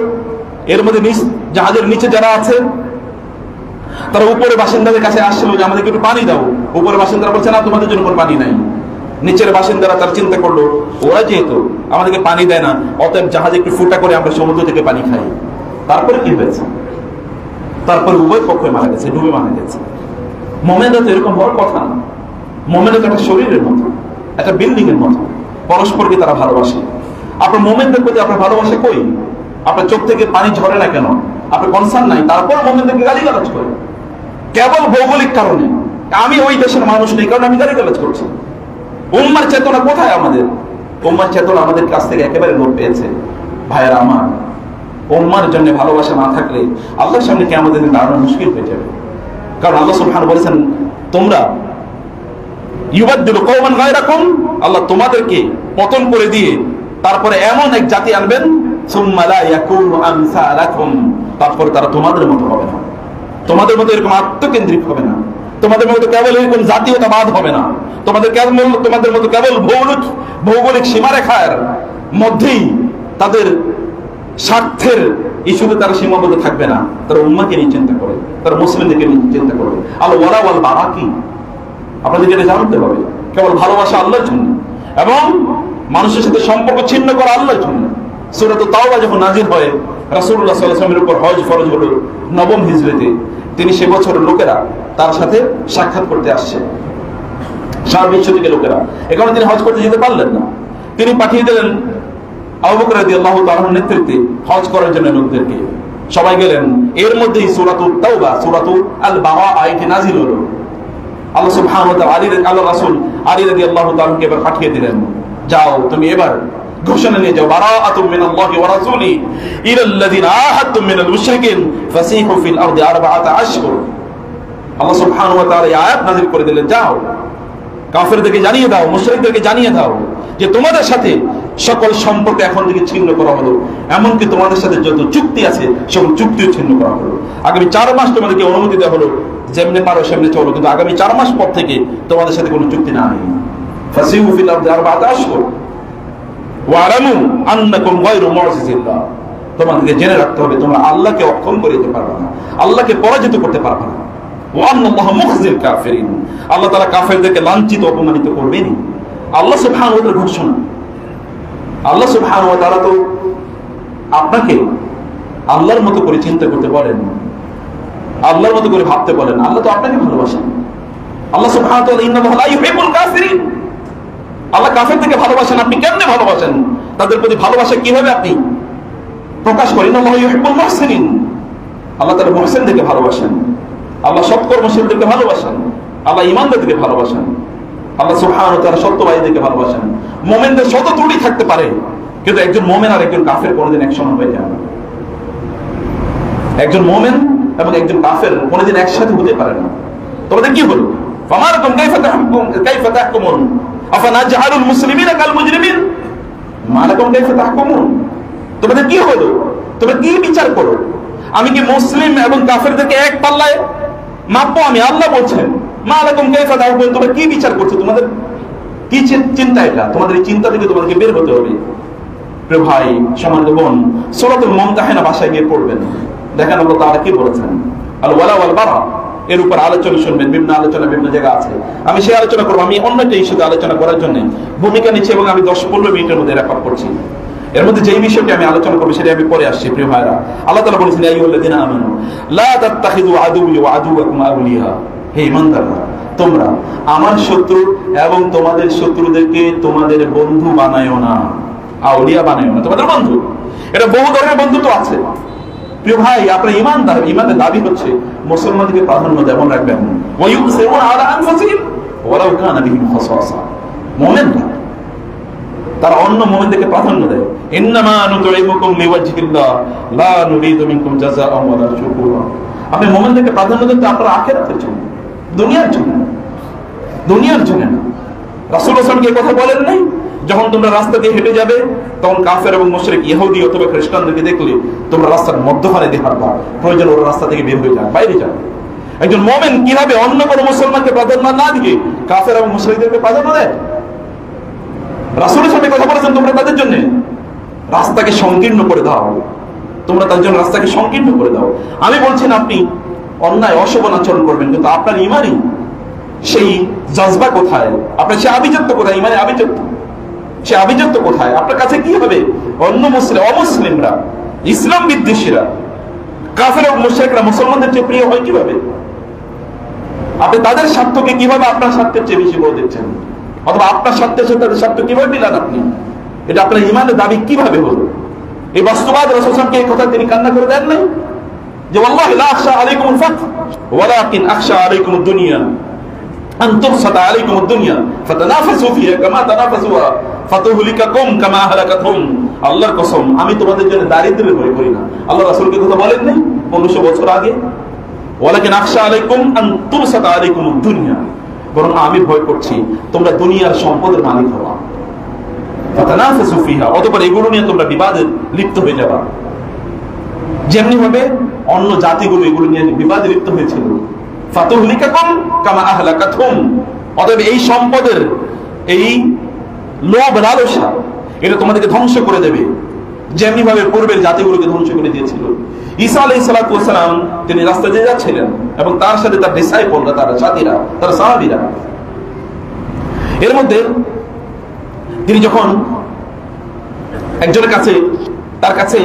এর মধ্যে জাহাজের নিচে যারা আছে তারা উপরে বাসিন্দাদের কাছে আসছিল যে আমাদেরকে একটু পানি দাও। উপরে বাসিন্দারা বলছে না, তোমাদের জন্য কোনো পানি নাই। নিচের বাসিন্দারা তার চিন্তা করলো, ওরা যেহেতু আমাদেরকে পানি দেয় না, অতএব জাহাজে একটু ফুটা করে আমরা সমুদ্র থেকে পানি খাই। তারপরে কি হয়েছে? তারপরে উভয় পক্ষে মারা গেছে, ডুবে মারা গেছে। মোমেনরা তো এরকম হওয়ার কথা না। মোমেনরা তো একটা শরীরের মতো, একটা বিল্ডিং এর মতো, পরস্পরকে তারা ভালোবাসে। আপনার মোমেনদের প্রতি আপনার ভালোবাসা কই? আপনার চোখ থেকে পানি ঝরে না কেন? আপনার কনসার্ন নাই, তারপর মোমেনদেরকে গালিগালাজ করে কেবল ভৌগোলিক কারণে। আমি ওই দেশের মানুষ নেই কারণ আমি গালিগালাজ করছি। উম্মার চেতনা কোথায়? আমাদের উম্মার চেতনা আমাদের কাছ থেকে একেবারে লোপ পেয়েছে। ভাইয়েরা আমার, উম্মার জন্য ভালোবাসা না থাকলে আল্লাহর সামনে কি আমাদের দাঁড়ানো মুশকিল হয়ে যাবে। কারণ আল্লাহ সুবহানাহু বলেছেন, তোমরা ইউবাদদিলু কওমান গায়রাকুম, আল্লাহ তোমাদেরকে পতন করে দিয়ে তারপরে এমন এক জাতি আনবেন, সুম্মা লা ইয়াকুনু আমসালাকুম, তারপরে তারা তোমাদের মতো হবে না, তোমাদের মতো এরকম আত্মকেন্দ্রিক হবে না, তোমাদের মতো কেবল এরকম জাতীয়তাবাদ হবে না, তোমাদের মতো কেবল ভৌগোলিক সীমারেখার মধ্যেই তাদের স্বার্থের ইস্যুতে তারা সীমাবদ্ধ থাকবে না। তারা উম্মাকে নিয়ে চিন্তা করে, তারা মুসলিমদেরকে নিয়ে চিন্তা করবে। আল্লাহ ওয়ালা ওয়াল বারা কি আপনাদেরকে এটা জানতে হবে। কেবল ভালোবাসা আল্লাহর জন্য এবং মানুষের সাথে সম্পর্ক ছিন্ন করা আল্লাহর জন্য। সূরা তাওবা যখন নাযিল হয়, রাসূলুল্লাহ সাল্লাল্লাহু আলাইহি ওয়াসাল্লামের উপর হজ ফরজ হলো 9ম হিজরিতে। তিনি সে বছরের লোকেরা তার সাথে সাক্ষাৎ করতে আসছে, সারা বিশ্ব থেকে লোকেরা। এখানে তিনি হজ করতে যেতে পারলেন না। তিনি পাঠিয়ে দিলেন আবু বকর রাদিয়াল্লাহু তাআলার নেতৃত্বে হজ করার জন্য লোকদেরকে। সবাই গেলেন। এর মধ্যেই সূরাতুত তাওবা, সূরাতুল আল বারা আয়াতটি নাযিল হলো। আল্লাহ সুবহানাহু ওয়া তাআলা আল্লাহ রাসূল আলী রাদিয়াল্লাহু তাআলাকে এবার পাঠিয়ে দিলেন, যাও তুমি এবার ঘোষণা নিয়ে যাও, বারাআতুম মিনাল্লাহি ওয়া রাসূলি ইলাল্লাযিনা আহাদতুম মিনাল মুশরিকিন ফাসিহু ফিল আরদি আরবাআতা আশহুর। আল্লাহ সুবহানাহু ওয়া তাআলা এই আয়াত নাযিল করে দিলেন, যাও কাফেরদেরকে জানিয়ে দাও, মুশরিকদেরকে জানিয়ে দাও যে তোমাদের সাথে সকল সম্পর্ক এখন থেকে ছিন্ন করা হলো, এমনকি তোমাদের সাথে যত চুক্তি আছে সকল চুক্তিও ছিন্ন করা হলো। আগামী 4 মাস তোমাদেরকে অনুমতি দেওয়া হলো, যেমনি পারো সেমনি চলো, কিন্তু আগামী 4 মাস পর থেকে তোমাদের সাথে কোনো চুক্তি না নেই। ফাসিহু ফিল আরদি আরবাআতা আশহুর ওয়ালামু আন্নাকুম গায়রু মু'জিজিল্লাহ। তোমাদেরকে জেনে রাখতে হবে তোমরা আল্লাহকে অক্ষম করে দিতে পারবে না, আল্লাহকে পরাজিত করতে পারবে না। ওয়া আন্নাল্লাহা মুখজিল কাফিরিন, আল্লাহ তাআলা কাফেরদেরকে লাঞ্ছিত অপমানিত করবেনই। আল্লাহ সুবহানাহু ওয়া তাআলার ঘোষণা। আল্লাহ সুবহানাহু ওয়া তাআলা তো আপনাকে আল্লাহর মতো করে চিন্তা করতে বলেন, আল্লাহর মতো করে ভাবতে বলেন। আল্লাহ তো আপনাকে ভালোবাসেন। আল্লাহ সুবহানাহু ওয়া তাআলা ইন্নাল্লাহা লা ইউহিব্বুল কাফিরিন, আল্লাহ কাফেরদেরকে ভালোবাসেন। আপনি কেমনে ভালোবাসেন? তাদের প্রতি ভালোবাসা কিভাবে আপনি প্রকাশ করেন? ইন্নাল্লাহা ইউহিব্বুল মুহসিনিন, আল্লাহ তাআলা মুহসিনদেরকে ভালোবাসেন। আল্লাহ সৎকর্মশীলদেরকে ভালোবাসেন। আল্লাহ ঈমানদারদেরকে ভালোবাসেন। আল্লাহ সুবহানাহু ওয়া তাআলা সত্যবাদীদেরকে ভালোবাসেন। মুমিনদের শত ত্রুটি থাকতে পারে, কিন্তু একজন মুমিন আর একজন কাফের কোনোদিন একসমান হয়ে যায় না। একজন মুমিন এবং একজন কাফের কোনোদিন একসাথে হতে পারে না। তোমাদের কি হলো? ফামালাকুম কাইফা তাহকুমুন আফানাজআলুল মুসলিমিনা কাল মুজরিমিন, মালাকুম কাইফা তাহকুমুন, তোমাদের কি হলো? তোমরা কি বিচার করো? আমি কি মুসলিম এবং কাফেরদেরকে এক পাল্লায় মাপবো? আমি আল্লাহ বলছেন মালাকুম কাইফা তাহকুমুন, তোমরা কি বিচার করছো? তোমাদের কি চিন্তা? এটা তোমাদের এই চিন্তা থেকে তোমাদেরকে বের হতে হবে। প্রিয় ভাই, সম্মানিত বোন, সূরাতুল মুমতাহিনা ভাষায় গিয়ে পড়বেন, দেখেন আল্লাহ তাআলা কি বলেছেন। আল ওয়ালা ওয়াল বারা এর উপর আলোচনা শুনবেন, বিভিন্ন আলোচনা বিভিন্ন জায়গা আছে। আমি সেই আলোচনা করবো। আমি অন্য একটা ইস্যুতে আলোচনা করার জন্য ভূমিকা নিচ্ছি এবং আমি 10-15 মিনিটের মধ্যে রেকর্ড করছি। এর মধ্যে যেই বিষয়টি আমি আলোচনা করবো সেটা আমি পরে আসছি। প্রিয় ভাইরা, আল্লাহ তাআলা বলেছেন, ইয়া আইয়ুহাল্লাযীনা আমানু লা তাত্তাখিযু আদুওয়ি ওয়া আদুওয়াকুম আউলিয়া, হে ঈমানদাররা, তোমরা আমার শত্রু এবং তোমাদের শত্রুদেরকে তোমাদের বন্ধু বানায়ো না, আউলিয়া বানায়ো না, তোমাদের বন্ধু। এটা বহু ধরনের বন্ধুত্ব আছে। প্রিয় ভাই, আপনার ঈমানদার, ঈমানের দাবি হচ্ছে মুসলমানদেরকে প্রাধান্য যেমন রাখবেন, ওয়া ইউসিরুনা আলা আনফুসিহিম ওয়ালাউ কানা বিহিম খাসাসা, মুমিনরা তারা অন্য মুমিনদেরকে প্রাধান্য দেয়। ইন্নামা নুতঈমুকুম লিওয়াজহিল্লাহ লা নুরিদু মিনকুম জাযাআন ওয়ালা শুকুরা, আপনি মুমিনদেরকে প্রাধান্য দেন আপনার আখিরাতের জন্য, দুনিয়ার জন্য, দুনিয়ার জন্য না। রাসূলুল্লাহ সাল্লাল্লাহু আলাইহি ওয়াসাল্লাম কি কথা বলেন নাই? যখন তোমরা রাস্তা দিয়ে হেঁটে যাবে তখন কাফের এবং মুশরিক ইহুদি অথবা খ্রিস্টানদেরকে দেখলে তোমরা রাস্তার মধ্যখানে দিয়ে হাঁটবা, প্রয়োজন ওরা রাস্তা থেকে বের হয়ে যান, বাইরে যান। একজন মুমিন কিভাবে অন্য কোনো মুসলমানকে প্রাধান্য না দিয়ে কাফের এবং মুশরিকদেরকে প্রাধান্য দেয়? রাসূলের সাথে কথা বলেছেন, তোমরা তাদের জন্য রাস্তাকে সংকীর্ণ করে দাও, তোমরা তার জন্য রাস্তাকে সংকীর্ণ করে দাও। আমি বলছি না আপনি অন্যায় অশোভন আচরণ করবেন, কিন্তু আপনার ইমানই সেই জজবা কোথায়, আপনার সে আভিজাত্য কোথায়, ইমানে আভিজাত্য, সে আভিজাত্য কোথায়? আপনার কাছে কি হবে? অন্য অমুসলিমরা, ইসলাম বিদ্বেষীরা, কাফের ও মুশরিকরা মুসলমানদের চেয়ে প্রিয় হয় কিভাবে? আপনি তাদের স্বার্থকে কিভাবে আপনার স্বার্থের চেয়ে বেশি বড় দেখছেন? অথবা আপনার স্বার্থের সাথে তাদের স্বার্থ কিভাবে মিলান আপনি? এটা আপনার ইমানের দাবি কিভাবে হলো? এই বাস্তবাদ রাসূল সাল্লাল্লাহু আলাইহি ওয়াসাল্লাম কে কথা তিনি কান্না করে দেন নাই যে ওয়াল্লাহি লা আখশা আলাইকুমুল ফাতহ ওয়ালাকিন আখশা আলাইকুমুদ দুনিয়া আন তুরসাতা আলাইকুমুদ দুনিয়া ফাতানাফাসু ফিহা কামা তানাফাসুহা ফাতুহলিকাকুম কামা আহলাকাতহুম। আল্লাহর কসম, আমি তোমাদের জন্য দারিদ্র্যের ভয় করি না। আল্লাহ রাসূল কি কথা বলেন নাই 1500 বছর আগে? ওয়ালাকিন আখশা আলাইকুম আন তুরসাতা আলাইকুমুদ দুনিয়া, বরং আমি ভয় করছি তোমরা দুনিয়ার সম্পদের মালিক হবা, ফাতানাফাসু ফিহা, অতঃপর এগুলো নিয়ে তোমরা বিবাদে লিপ্ত হয়ে যাবা, যেমনি ভাবে অন্য জাতিগুলো এগুলো নিয়ে বিবাদে লিপ্ত হয়েছিল। ফাতুহলিকাকুম কামা আহলাকাতহুম, অতএব এই সম্পদের এই লোভ লালসা এটা তোমাদেরকে ধ্বংস করে দেবে, যেমনি ভাবে পূর্বের জাতিগুলোকে ধ্বংস করে দিয়েছিল। ঈসা আলাইহিস সালাতু ওয়াস সালাম তিনি রাস্তা দিয়ে যাচ্ছিলেন এবং তার সাথে তার ডিসাইপলরা, তার সাথীরা, তার সাহাবীরা, এর মধ্যে তিনি যখন একজনের কাছে, তার কাছে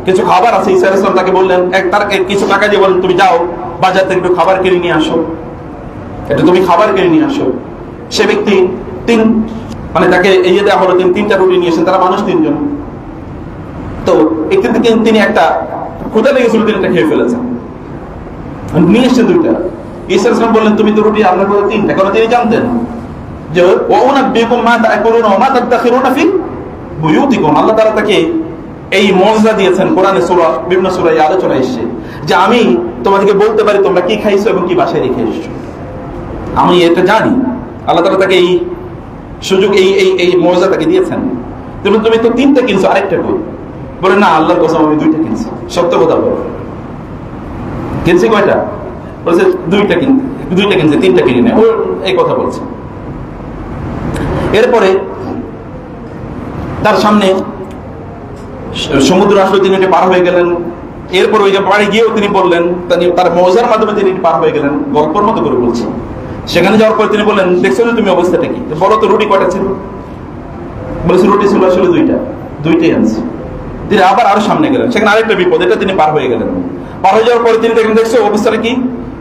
কিছু খাবার আছে, ঈসা আলাইহিস সালাম তাকে বললেন, তার কিছু টাকা দিয়ে বলেন তুমি যাও বাজার থেকে একটু খাবার কিনে নিয়ে আসো, একটু তুমি খাবার কিনে নিয়ে আসো। সে ব্যক্তি তাকে এই দেওয়া হলো, তিনি 3টা রুটি নিয়ে এসেছেন, তারা মানুষ 3 জন। তো একদিন থেকে তিনি একটা ক্ষুধা লেগেছিল, তিনি এটা খেয়ে ফেলেছেন, নিয়ে এসছেন 2টা। ঈসা আলাইহিস সালাম বললেন তুমি তো রুটি আপনার কথা 3টা, কারণ তিনি জানতেন যে ওয়াউনাবিকুম মা তাকুলুনা ওয়া মা তাদাখিরুনা ফি বুয়ুতিকুম। আল্লাহ তাআলা তাকে এই মুজিজা দিয়েছেন, কোরআনে সূরা বিভিন্ন সূরায় আলোচনা এসেছে যে আমি তোমাদেরকে বলতে পারি তোমরা কি খাইছো এবং কি বাসায় রেখে এসেছো, আমি এটা জানি। আল্লাহ তাআলা তাকে এই সুযোগ, এই মুজিজা তাকে দিয়েছেন। তুমি তো 3টা কিনছো, আরেকটা কই? বলে না আল্লাহর কসম আমি 2টা কিনছি। সত্য কথা বলো, কিনছি কয়টা? বলছে 2টা কিনছে, 3টা কিনি না। ও এই কথা বলছে। এরপরে তার সামনে সমুদ্র আসলে তিনি পার হয়ে গেলেন। এরপর ওই যে বাড়ি গিয়েও তিনি বললেন, তার মজার মাধ্যমে তিনি পার হয়ে গেলেন, গল্পের মতো করে বলছেন। সেখানে যাওয়ার পর তিনি বললেন দেখছো যে তুমি অবস্থাটা কি, বলো তো রুটি কয়টা ছিল? বলেছে রুটি ছিল আসলে 2টাই আনছি। তিনি আরো সামনে গেলেন, সেখানে আরেকটা বিপদ, এটা তিনি পার হয়ে গেলেন। পার হয়ে যাওয়ার পরে তিনি দেখলেন দেখছো অবস্থাটা কি,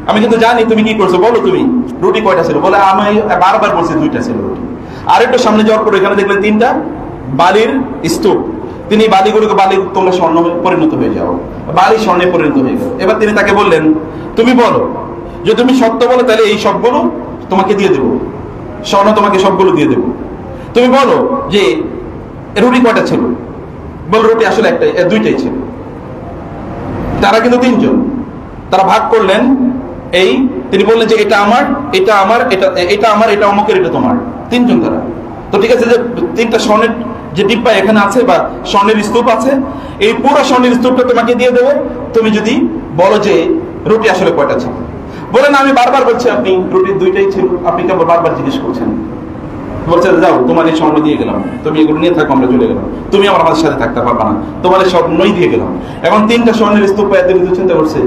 আমি কিন্তু জানি তুমি কি করছো, বলো তুমি রুটি কয়টা ছিল? বলে আমি বারবার বলছি 2টা ছিল রুটি। আরেকটু সামনে যাওয়ার পর এখানে দেখলেন 3টা বালির স্তূপ। তিনি বালিগুলোকে, বালি তোমরা স্বর্ণ পরিণত হয়ে যাও, বালি স্বর্ণে পরিণত হয়ে গেল। এবার তিনি তাকে বললেন তুমি বলো, যে তুমি সত্য বলো তাহলে এই সবগুলো তোমাকে দিয়ে দেবো, স্বর্ণ তোমাকে সবগুলো দিয়ে দেবো। তুমি বলো যে রুটি কয়টা ছিল? বল রুটি আসলে 2টাই ছিল। তারা কিন্তু 3 জন, তারা ভাগ করলেন। তিনি বললেন যে এটা আমার, এটা আমার, এটা আমার, এটা অমুকের, এটা তোমার। 3 জন তারা। তো ঠিক আছে, যে 3টা স্বর্ণের যে ডিব্বা এখানে আছে বা স্বর্ণের স্তূপ আছে, এই পুরো স্বর্ণের স্তূপটা তোমাকে দিয়ে দেবো তুমি যদি বলো যে রুটি আসলে কয়টা ছিল। বলেন আমি বারবার বলছি আপনি রুটি 2টাই ছিল, আপনি কেবল বারবার জিজ্ঞেস করছেন। বলছে যাও তোমার এই স্বর্ণ দিয়ে গেলাম, তুমি এগুলো নিয়ে থাকো, আমরা চলে গেলাম, তুমি আমাদের সাথে থাকতে পারবা না, তোমার এই স্বর্ণই দিয়ে গেলাম। এখন 3টা স্বর্ণের স্তূপ পাই, তিনি চিন্তা করছে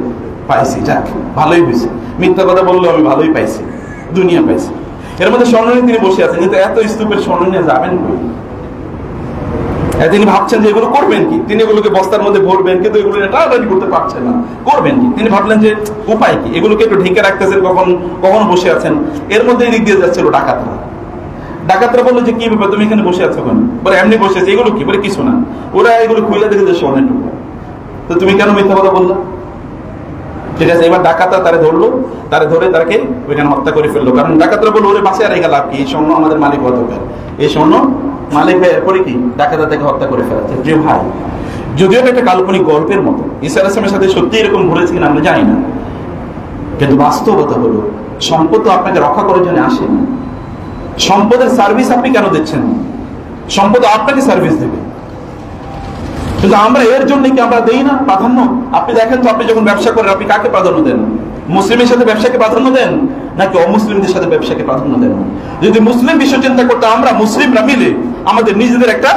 পাইছি, যাক ভালোই হয়েছে, মিথ্যা কথা বললেও আমি ভালোই পাইছি, দুনিয়া পাইছি। এর মধ্যে স্বর্ণ নিয়ে তিনি বসে আছেন, কিন্তু এত স্তূপের স্বর্ণ নিয়ে যাবেন কই? তিনি ভাবছেন যে এগুলো করবেন কি, তিনি এগুলোকে বস্তার মধ্যে ভরবেন, কিন্তু এগুলো টানাটানি করতে পারছেন না, করবেন কি? তিনি ভাবলেন যে উপায় কি, এগুলোকে একটু ঢেকে রাখতেছেন, কখন বসে আছেন। এর মধ্যে এদিক দিয়ে যাচ্ছিল ডাকাতরা বললো যে কি ব্যাপার তুমি এখানে বসে আছো কেন? বলে এমনি বসে আছে। এগুলো কি? বলে কিছু না, ওরা এগুলো খুলে দেখে যে স্বর্ণের টুকরা। তো তুমি কেন মিথ্যা কথা বললা? ঠিক আছে, এবার ডাকাতরা তারে ধরলো, ধরে তাকে ওইখানে হত্যা করে ফেললো। কারণ ডাকাতরা বললো ওরে বাঁচিয়ে রেখে লাভ কি, এই স্বর্ণ আমাদের মালিক হওয়া দরকার, এই স্বর্ণ মালিক পরে কি ডাকাতরা তাকে হত্যা করে ফেলাচ্ছে। যে ভাই, যদিও এটা একটা কাল্পনিক গল্পের মতো, ঈসা আলাইহিস সালামের সাথে সত্যি এরকম ঘটেছে কিনা আমরা জানি না, কিন্তু বাস্তবতা হলো সম্পদ তো আপনাকে রক্ষা করার জন্য আসেনি। সম্পদের সার্ভিস আপনি কেন দিচ্ছেন? সম্পদ আপনাকে সার্ভিস দেবে, কিন্তু আমরা এর জন্য কি আমরা দেই না প্রাধান্য? আপনি দেখেন তো, আপনি যখন ব্যবসা করেন আপনি কাকে প্রাধান্য দেন? মুসলিমের সাথে ব্যবসাকে প্রাধান্য দেন নাকি অমুসলিমদের সাথে ব্যবসাকে প্রাধান্য দেন? যদি মুসলিম বিশ্ব চিন্তা করতে আমরা মুসলিমরা মিলে আমাদের নিজেদের একটা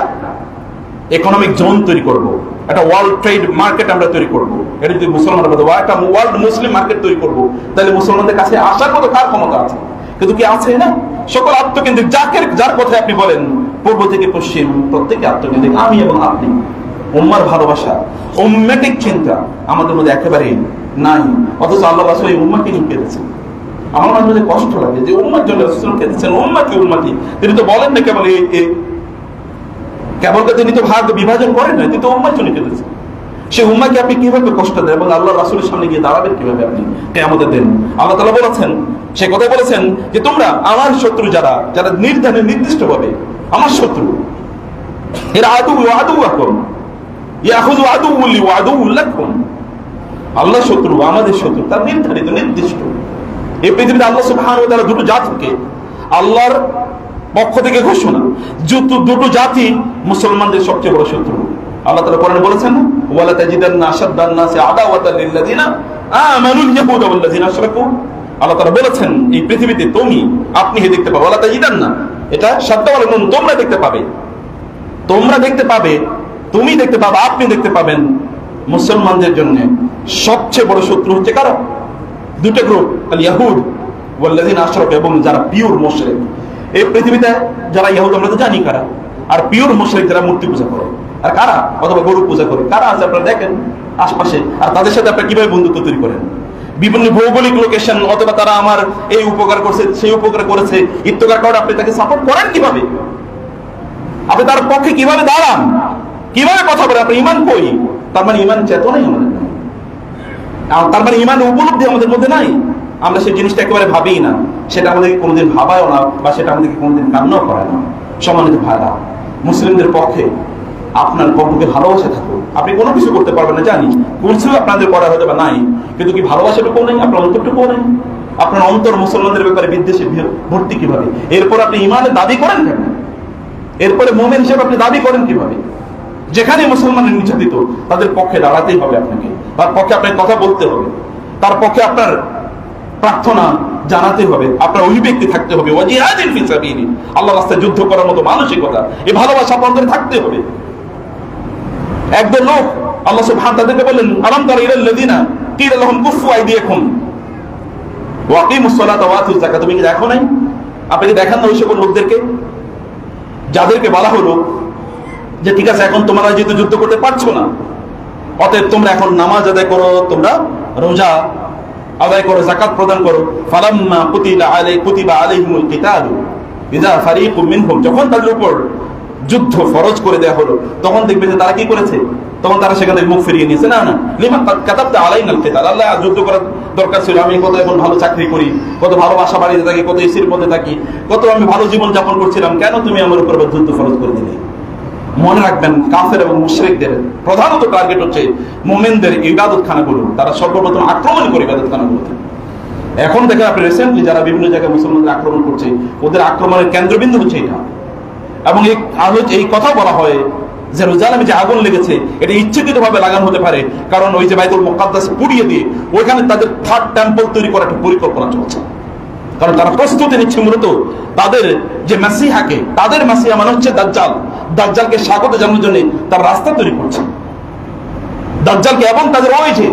ইকোনমিক জোন তৈরি করব, একটা ওয়ার্ল্ড ট্রেড মার্কেট আমরা তৈরি করব, এটা যদি মুসলমানরা বলতে একটা ওয়ার্ল্ড মুসলিম মার্কেট তৈরি করব, তাহলে মুসলমানদের কাছে আসার মতো কার ক্ষমতা আছে? কিন্তু কি আছে? না। সকল আত্মকেন্দ্রিক, যার কথায় আপনি বলেন পূর্ব থেকে পশ্চিম প্রত্যেকে আত্মকেন্দ্রিক, আমি এবং আপনি। উম্মার ভালোবাসা, উম্মেটিক চিন্তা আমাদের মধ্যে একেবারেই নাই। অথচ আল্লাহ রাসূল এই উম্মাকে নিয়ে কেঁদেছেন। আমার মাঝে মাঝে কষ্ট লাগে যে উম্মার জন্য রাসূল কেঁদেছেন। উম্মাকে তিনি তো বলেন না কেবল কেবল তিনি তো ভাগ বিভাজন করেন না, তিনি তো উম্মার জন্য কেঁদেছেন। সেই উম্মাকে আপনি কিভাবে কষ্ট দেন এবং আল্লাহ রাসূলের সামনে গিয়ে দাঁড়াবেন কিভাবে আপনি কিয়ামতের দিন? আল্লাহ তাআলা বলেছেন, সে কথা বলেছেন যে তোমরা আমার শত্রু, যারা নির্দিষ্ট ভাবে আমার শত্রু, এরা আদুউকুম ইয়াখুযু আদুউলি ওয়া আদুউল্লাকুম। আল্লাহ শত্রু, আমাদের শত্রু, তার নির্ধারিত নির্দিষ্ট। এই পৃথিবীতে আল্লাহ সুবহানাহু ওয়া তাআলা দুটো জাতিকে আল্লাহর পক্ষ থেকে ঘোষণা, দুটো জাতি মুসলমানদের সবচেয়ে বড় শত্রু। আল্লাহ তাআলা কোরআনে বলেছেন, ওয়ালা তাজিদান্না আশাদ্দান নাসি আদাওয়াতাল লিল্লাযিনা আমানুল ইয়াহুদা ওয়াল্লাযিনা আশরাকু। আল্লাহ তাআলা বলেছেন এই পৃথিবীতে আপনি দেখতে পাবে, ওয়ালা তাজিদান্না, এটা শব্দওয়ালা নুন, তোমরা দেখতে পাবে, তুমি দেখতে পাবে, আপনি দেখতে পাবেন মুসলমানদের জন্য সবচেয়ে বড় শত্রু হচ্ছে কারা? দুটো গ্রুপ, আল ইয়াহুদ ওয়াল্লাযিনা আশরাকু, এবং যারা পিওর মুশরিক। এই পৃথিবীতে যারা ইহুদ আমরা তো জানি কারা, আর পিওর মুশরিক যারা মূর্তি পূজা করে আর কারা, অথবা গরু পূজা করে কারা আছে আপনারা দেখেন আশপাশে। আর তাদের সাথে আপনারা কিভাবে বন্ধুত্ব তৈরি করেন? বিভিন্ন ভৌগোলিক লোকেশন, অথবা তারা আমার এই উপকার করছে, সেই উপকার করেছে, ইত্তকার করে আপনি তাকে সাপোর্ট করেন কিভাবে? আপনি তার পক্ষে কিভাবে দাঁড়ান, কিভাবে কথা বলেন? আপনার ইমান কই? তার মানে ইমান চেতনাই আমাদের নাই, তার মানে ইমান উপলব্ধি আমাদের মধ্যে নাই। আমরা সেই জিনিসটা একেবারে ভাবি না, সেটা আমাদেরকে কোনোদিন ভাবায়ও না, বা সেটা আমাদেরকে কোনোদিন কান্নাও করায় না। সম্মানিত ভাইরা, মুসলিমদের পক্ষে আপনার কর্মকে ভালোবাসা থাকুক। আপনি কোনো কিছু করতে পারবেন না জানি, করছেও আপনাদের করা হয়তো বা নাই, কিন্তু কি ভালোবাসাটুকু নেই? আপনার অন্তরটুকুও নেই? আপনার অন্তর মুসলমানদের ব্যাপারে বিদ্বেষে ভর্তি কিভাবে? এরপর আপনি ইমানের দাবি করেন কেন? এরপরে মুমিন হিসেবে আপনি দাবি করেন কিভাবে? যেখানে মুসলমানের নির্যাতিত তাদের পক্ষে দাঁড়াতেই হবে আপনাকে, তার পক্ষে আপনাকে কথা বলতে হবে, তার পক্ষে আপনার প্রার্থনা জানাতে হবে, আপনার অভিব্যক্তি থাকতে হবে, ওয়াজিহাদিন ফি সাবিলি, আল্লাহর রাস্তায় যুদ্ধ করার মতো মানসিকতা, এই ভালোবাসা আপনাদের থাকতে হবে। একদল লোক আল্লাহ সুবহানাহু তাদেরকে বললেন, আলাম তারা ইলাল লাযিনা কিলা লাহুম কুফু আইদিয়াকুম ওয়া আকিমুস সালাতা ওয়া আতুজ যাকাত। তুমি কি দেখো নাই? আপনি কি দেখেন না ওই সকল লোকদেরকে যাদেরকে বলা হলো যে ঠিক আছে, এখন তোমরা যেহেতু যুদ্ধ করতে পারছো না, অতএব তোমরা এখন নামাজ আদায় করো, তোমরা রোজা আদায় করো, যাকাত প্রদান করো। ফালাম্মা কুতিবা আলাইহিমুল কিতালু ইযা ফারিকুম মিনহুম, যখন তাদের উপর যুদ্ধ ফরজ করে দেওয়া হলো, তখন দেখবে যে তারা কি করেছে? তখন তারা সেখান থেকে মুখ ফিরিয়ে নিয়েছে। না, লিমা কাতাবতা আলাইনাল কিতাল, আল্লাহ যুদ্ধ করার দরকার ছিল, আমি কত এখন ভালো চাকরি করি, কত ভালো বাসা বাড়িতে থাকি, কত এসির মধ্যে থাকি, কত আমি ভালো জীবন যাপন করছিলাম, কেন তুমি আমার উপর যুদ্ধ ফরজ করে দিলে? মনে রাখবেন, কাফের এবং মুশরিকদের প্রধানত টার্গেট হচ্ছে মুমিনদের ইবাদতখানাগুলো, তারা সর্বপ্রথম আক্রমণ করে ইবাদতখানাগুলোতে। এখন দেখেন আপনি রিসেন্টলি যারা বিভিন্ন জায়গায় মুসলমানদের আক্রমণ করছে, ওদের আক্রমণের কেন্দ্রবিন্দু হচ্ছে এটা। এবং এই কথা বলা হয় জেরুজালেমে যে আগুন লেগেছে, এটা ইচ্ছাকৃতভাবে লাগানো হতে পারে, কারণ ওই যে বাইতুল মুকাদ্দাস পুড়িয়ে দিয়ে ওইখানে তাদের থার্ড টেম্পল তৈরি করার একটা পরিকল্পনা চলছে। কারণ তারা প্রস্তুতি নিচ্ছে মূলত তাদের যে মাসিহাকে, তাদের মাসিহা মানে হচ্ছে দাজ্জাল, দাজ্জালকে স্বাগত জানানোর জন্য তার রাস্তা তৈরি করছে দাজ্জালকে। এবং তাদের ওই যে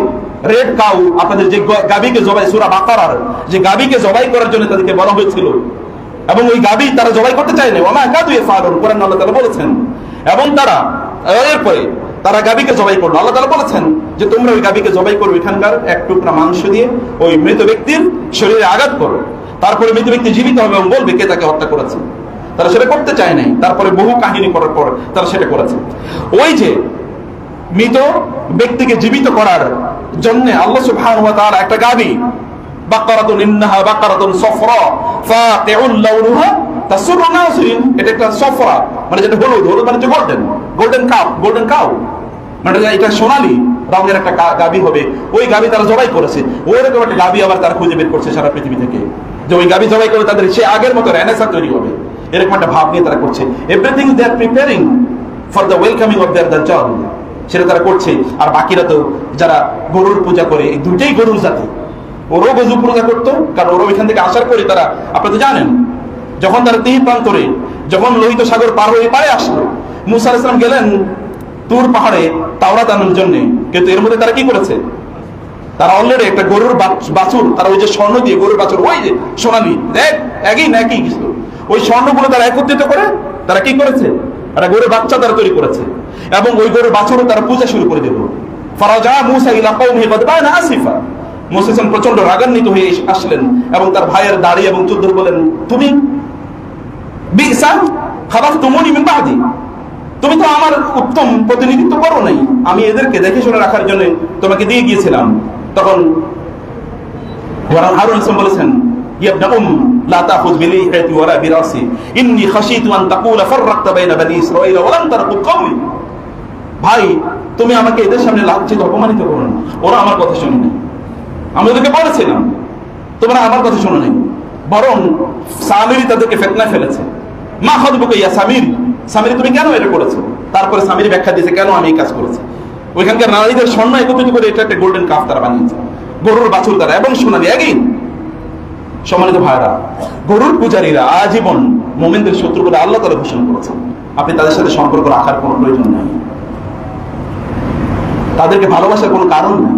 রেড কাউ, আপনাদের যে গাভীকে জবাই, সূরা বাকারার যে গাভীকে জবাই করার জন্য তাদেরকে বলা হয়েছিল, এবং ওই গাভী তারা জবাই করতে চায়নি, ওমা কাদু ইয়াফালুন, কোরআন আল্লাহ তাআলা বলেছেন। এবং তারা এরপরে তারা গাভীকে জবাই করলো, আল্লাহ তাআলা বলেছেন যে তোমরা ওই গাভীকে জবাই করো, এখানকার এক টুকরা মাংস দিয়ে ওই মৃত ব্যক্তির শরীরে আঘাত করো, তারপরে মৃত ব্যক্তি জীবিত হবে এবং বলবে কে তাকে হত্যা করেছে। তারা সেটা করতে চায় নাই, তারপরে বহু কাহিনী করার পর তারা সেটা করেছে। ওই যে মৃত ব্যক্তিকে জীবিত করার জন্য আল্লাহ সুবহানাহু ওয়া তাআলা একটা গাভী, বাকারাতুন ইন্নাহা বাকারাতুন সফরা ফাতিউল লাউনুহা তাসুরু নাসিরিন, এটা একটা সফরা মানে যেটা হলুদ, হলুদ মানে যে গোল্ডেন কাউ, মানে এটা সোনালী রঙের একটা গাভী হবে। ওই গাভী তারা জবাই করেছে, ওইরকম একটা গাভী আবার তারা খুঁজে বের করছে সারা পৃথিবী থেকে, যে ওই গাভী জবাই করে তাদের সে আগের মতো রেনেসাঁ তৈরি হবে, এরকম একটা ভাব নিয়ে তারা করছে। Everything they are preparing for the welcoming of their দাজ্জাল, সেটা তারা করছে। আর বাকিরা তো যারা গরুর পূজা করে, এই দুইটাই গরুর জাতি, ওরও গরু পূজা করতো, কারণ ওরা ওইখান থেকে আসার করে তারা, আপনারা তো জানেন, যখন তারা তিন প্রান্তরে যখন লোহিত সাগর পার হয়ে পারে আসলো, মুসা আলাইহিস সালাম গেলেন তুর পাহাড়ে তাওরাত আনার জন্য, কিন্তু এর মধ্যে তারা কি করেছে? তারা অলরেডি একটা গরুর বাছুর, তারা ওই যে স্বর্ণ দিয়ে গরুর বাছুর, ওই যে সোনালি দেখ একই না একই কিছু, ওই স্বর্ণগুলো তারা একত্রিত করে তারা কি করেছে? একটা গরুর বাচ্চা তারা তৈরি করেছে, এবং ওই গরুর বাছুরও তারা পূজা শুরু করে দিল। ফারাজা মূসা ইলা কওমিহি গাদবানা আসিফা, মুসা প্রচন্ড রাগান্বিত হয়ে আসলেন এবং তার ভাইয়ের দাড়ি এবং চুদ্দুর বলেন, তুমি বিসা খালাফতুমুনি মিন বাদি, তুমি তো আমার উত্তম প্রতিনিধিত্ব করো নাই, আমি এদেরকে দেখে শুনে রাখার জন্য তোমাকে দিয়ে গিয়েছিলাম। তখন হারুন ইসলাম বলেছেন, ইবনা লা তাখুয বিলিহাতি ওয়ালা বিরাসি ইন্নী খাশিতু আন তাকুলা ফাররাকতা বাইনা বানি ইসরাঈল ওয়া লাম তারকুব কওমি। ভাই, তুমি আমাকে এদের সামনে লাঞ্ছিত অপমানিত করো না, ওরা আমার কথা শুনে নাই, আমি ওদেরকে বলেছিলাম তোমরা আমার কথা শোনো নাই, বরং সামিরি তাদেরকে ফিতনায় ফেলেছে। মা খাদবুকা ইয়া সামিরি, সামিরি তুমি কেন এটা করেছো? তারপরে সামিরি ব্যাখ্যা দিয়েছে কেন আমি এই কাজ করেছি। ওইখানকার নারীদের স্বর্ণ একত্রিত করে এটা একটা গোল্ডেন কাপ তারা বানিয়েছে, গরুর বাছুর দ্বারা এবং সোনালি একই। সম্মানিত ভাইরা, গরুর পূজারীরা আজীবন মুমিনদের শত্রু বলে আল্লাহ তাআলা ঘোষণা করেছেন। আপনি তাদের সাথে সম্পর্ক রাখার কোনো প্রয়োজন নেই, তাদেরকে ভালোবাসার কোনো কারণ নেই।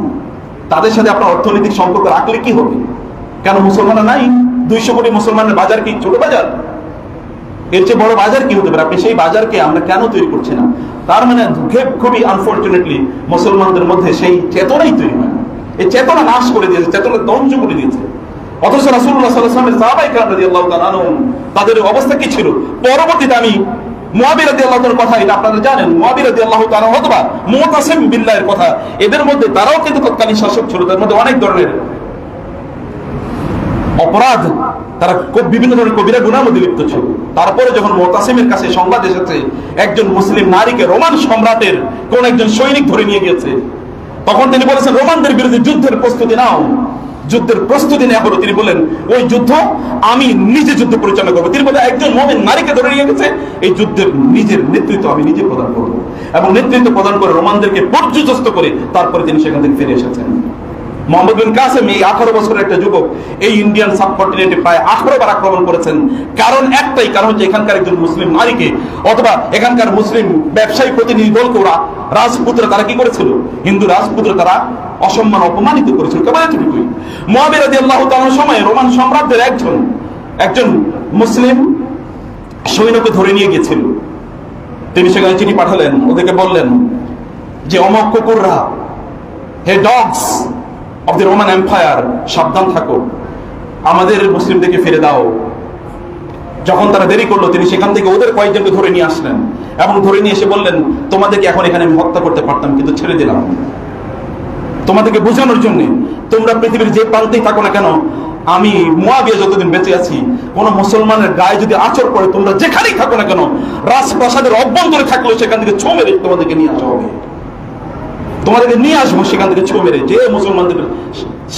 তাদের সাথে আপনার অর্থনৈতিক সম্পর্ক রাখলে কি হবে? কেন মুসলমানরা নাই? 200 কোটি মুসলমানের বাজার কি ছোট বাজার? এর চেয়ে বড় বাজার কি হতে পারে? আপনি সেই বাজারকে আমরা কেন তৈরি করছি না? তার মানে খুবই আনফরচুনেটলি মুসলমানদের মধ্যে সেই চেতনাই তৈরি হয় না। এই চেতনা নাশ করে দিয়েছে, চেতনা ধ্বংস করে দিয়েছে। অথচ রাসূলুল্লাহ সাল্লাল্লাহু আলাইহি ওয়াসাল্লামের সাহাবায়ে কেরাম রাদিয়াল্লাহু তাআলা আনহুম তাদের অবস্থা কি ছিল? পরবর্তীতে আমি মুআবিয়া রাদিয়াল্লাহু তাআলার কথা, এটা আপনারা জানেন, মুআবিয়া রাদিয়াল্লাহু তাআলা অথবা মুতাসিম বিল্লাহর কথা, এদের মধ্যে তারাও কিন্তু তৎকালীন শাসক ছিল, তার মধ্যে অনেক ধরনের অপরাধ, তারা বিভিন্ন ধরনের কবিরা গুনার মধ্যে লিপ্ত ছিল। তারপরে যখন মুতাসিমের কাছে সংবাদ এসেছে একজন মুসলিম নারীকে রোমান সম্রাটের কোন একজন সৈনিক ধরে নিয়ে গিয়েছে, তখন তিনি বলেছেন রোমানদের বিরুদ্ধে যুদ্ধের প্রস্তুতি নাও। যুদ্ধের প্রস্তুতি নেওয়া হলো। তিনি বলেন ওই যুদ্ধ আমি নিজে যুদ্ধ পরিচালনা করবো। তিনি বলেন একজন মুমিন নারীকে ধরে নিয়ে গেছে, এই যুদ্ধের নিজের নেতৃত্ব আমি নিজে প্রদান করবো, এবং নেতৃত্ব প্রদান করে রোমানদেরকে পর্যুদস্ত করে তারপরে তিনি সেখান থেকে ফিরে এসেছেন। মোহাম্মদ বিন কাসেম, এই 18 বছরের একটা যুবক, এই ইন্ডিয়ান সাবকন্টিনেন্টে প্রায় 18 বার আক্রমণ করেছেন। কারণ একটাই, কারণ হচ্ছে এখানকার একজন মুসলিম নারীকে অথবা এখানকার মুসলিম ব্যবসায়ী প্রতিনিধি দলকে ওরা রাজপুত্র তারা কি করেছিল, হিন্দু রাজপুত্র তারা অসম্মান অপমানিত করেছিল। কেবল এতটুকুই। মুআবিয়া রাদিয়াল্লাহু তাআলার সময় রোমান সম্রাটদের একজন মুসলিম সৈন্যকে ধরে নিয়ে গিয়েছিল। তিনি সেখানে চিঠি পাঠালেন, ওদেরকে বললেন যে অমক কুকুররা, হে dogs of the Roman Empire, সাবধান থাকো, আমাদের মুসলিমদেরকে ফিরে দাও। যখন তারা দেরি করলো, তিনি সেখান থেকে ওদের কয়েকজনকে ধরে নিয়ে আসলেন এবং ধরে নিয়ে এসে বললেন তোমাদেরকে এখন এখানে আমি হত্যা করতে পারতাম, কিন্তু ছেড়ে দিলাম তোমাদেরকে বোঝানোর জন্য। তোমরা পৃথিবীর যে প্রান্তেই থাকো না কেন, আমি মুআবিয়া যতদিন বেঁচে আছি, কোন মুসলমানের গায়ে যদি আচর পড়ে, তোমরা যেখানেই থাকো না কেন, রাজপ্রাসাদের অভ্যন্তরে থাকলেও সেখান থেকে ছো মেরে তোমাদেরকে নিয়ে আসা হবে, তোমাদেরকে নিয়ে আসবো সেখান থেকে ছো মেরে। যে মুসলমানদের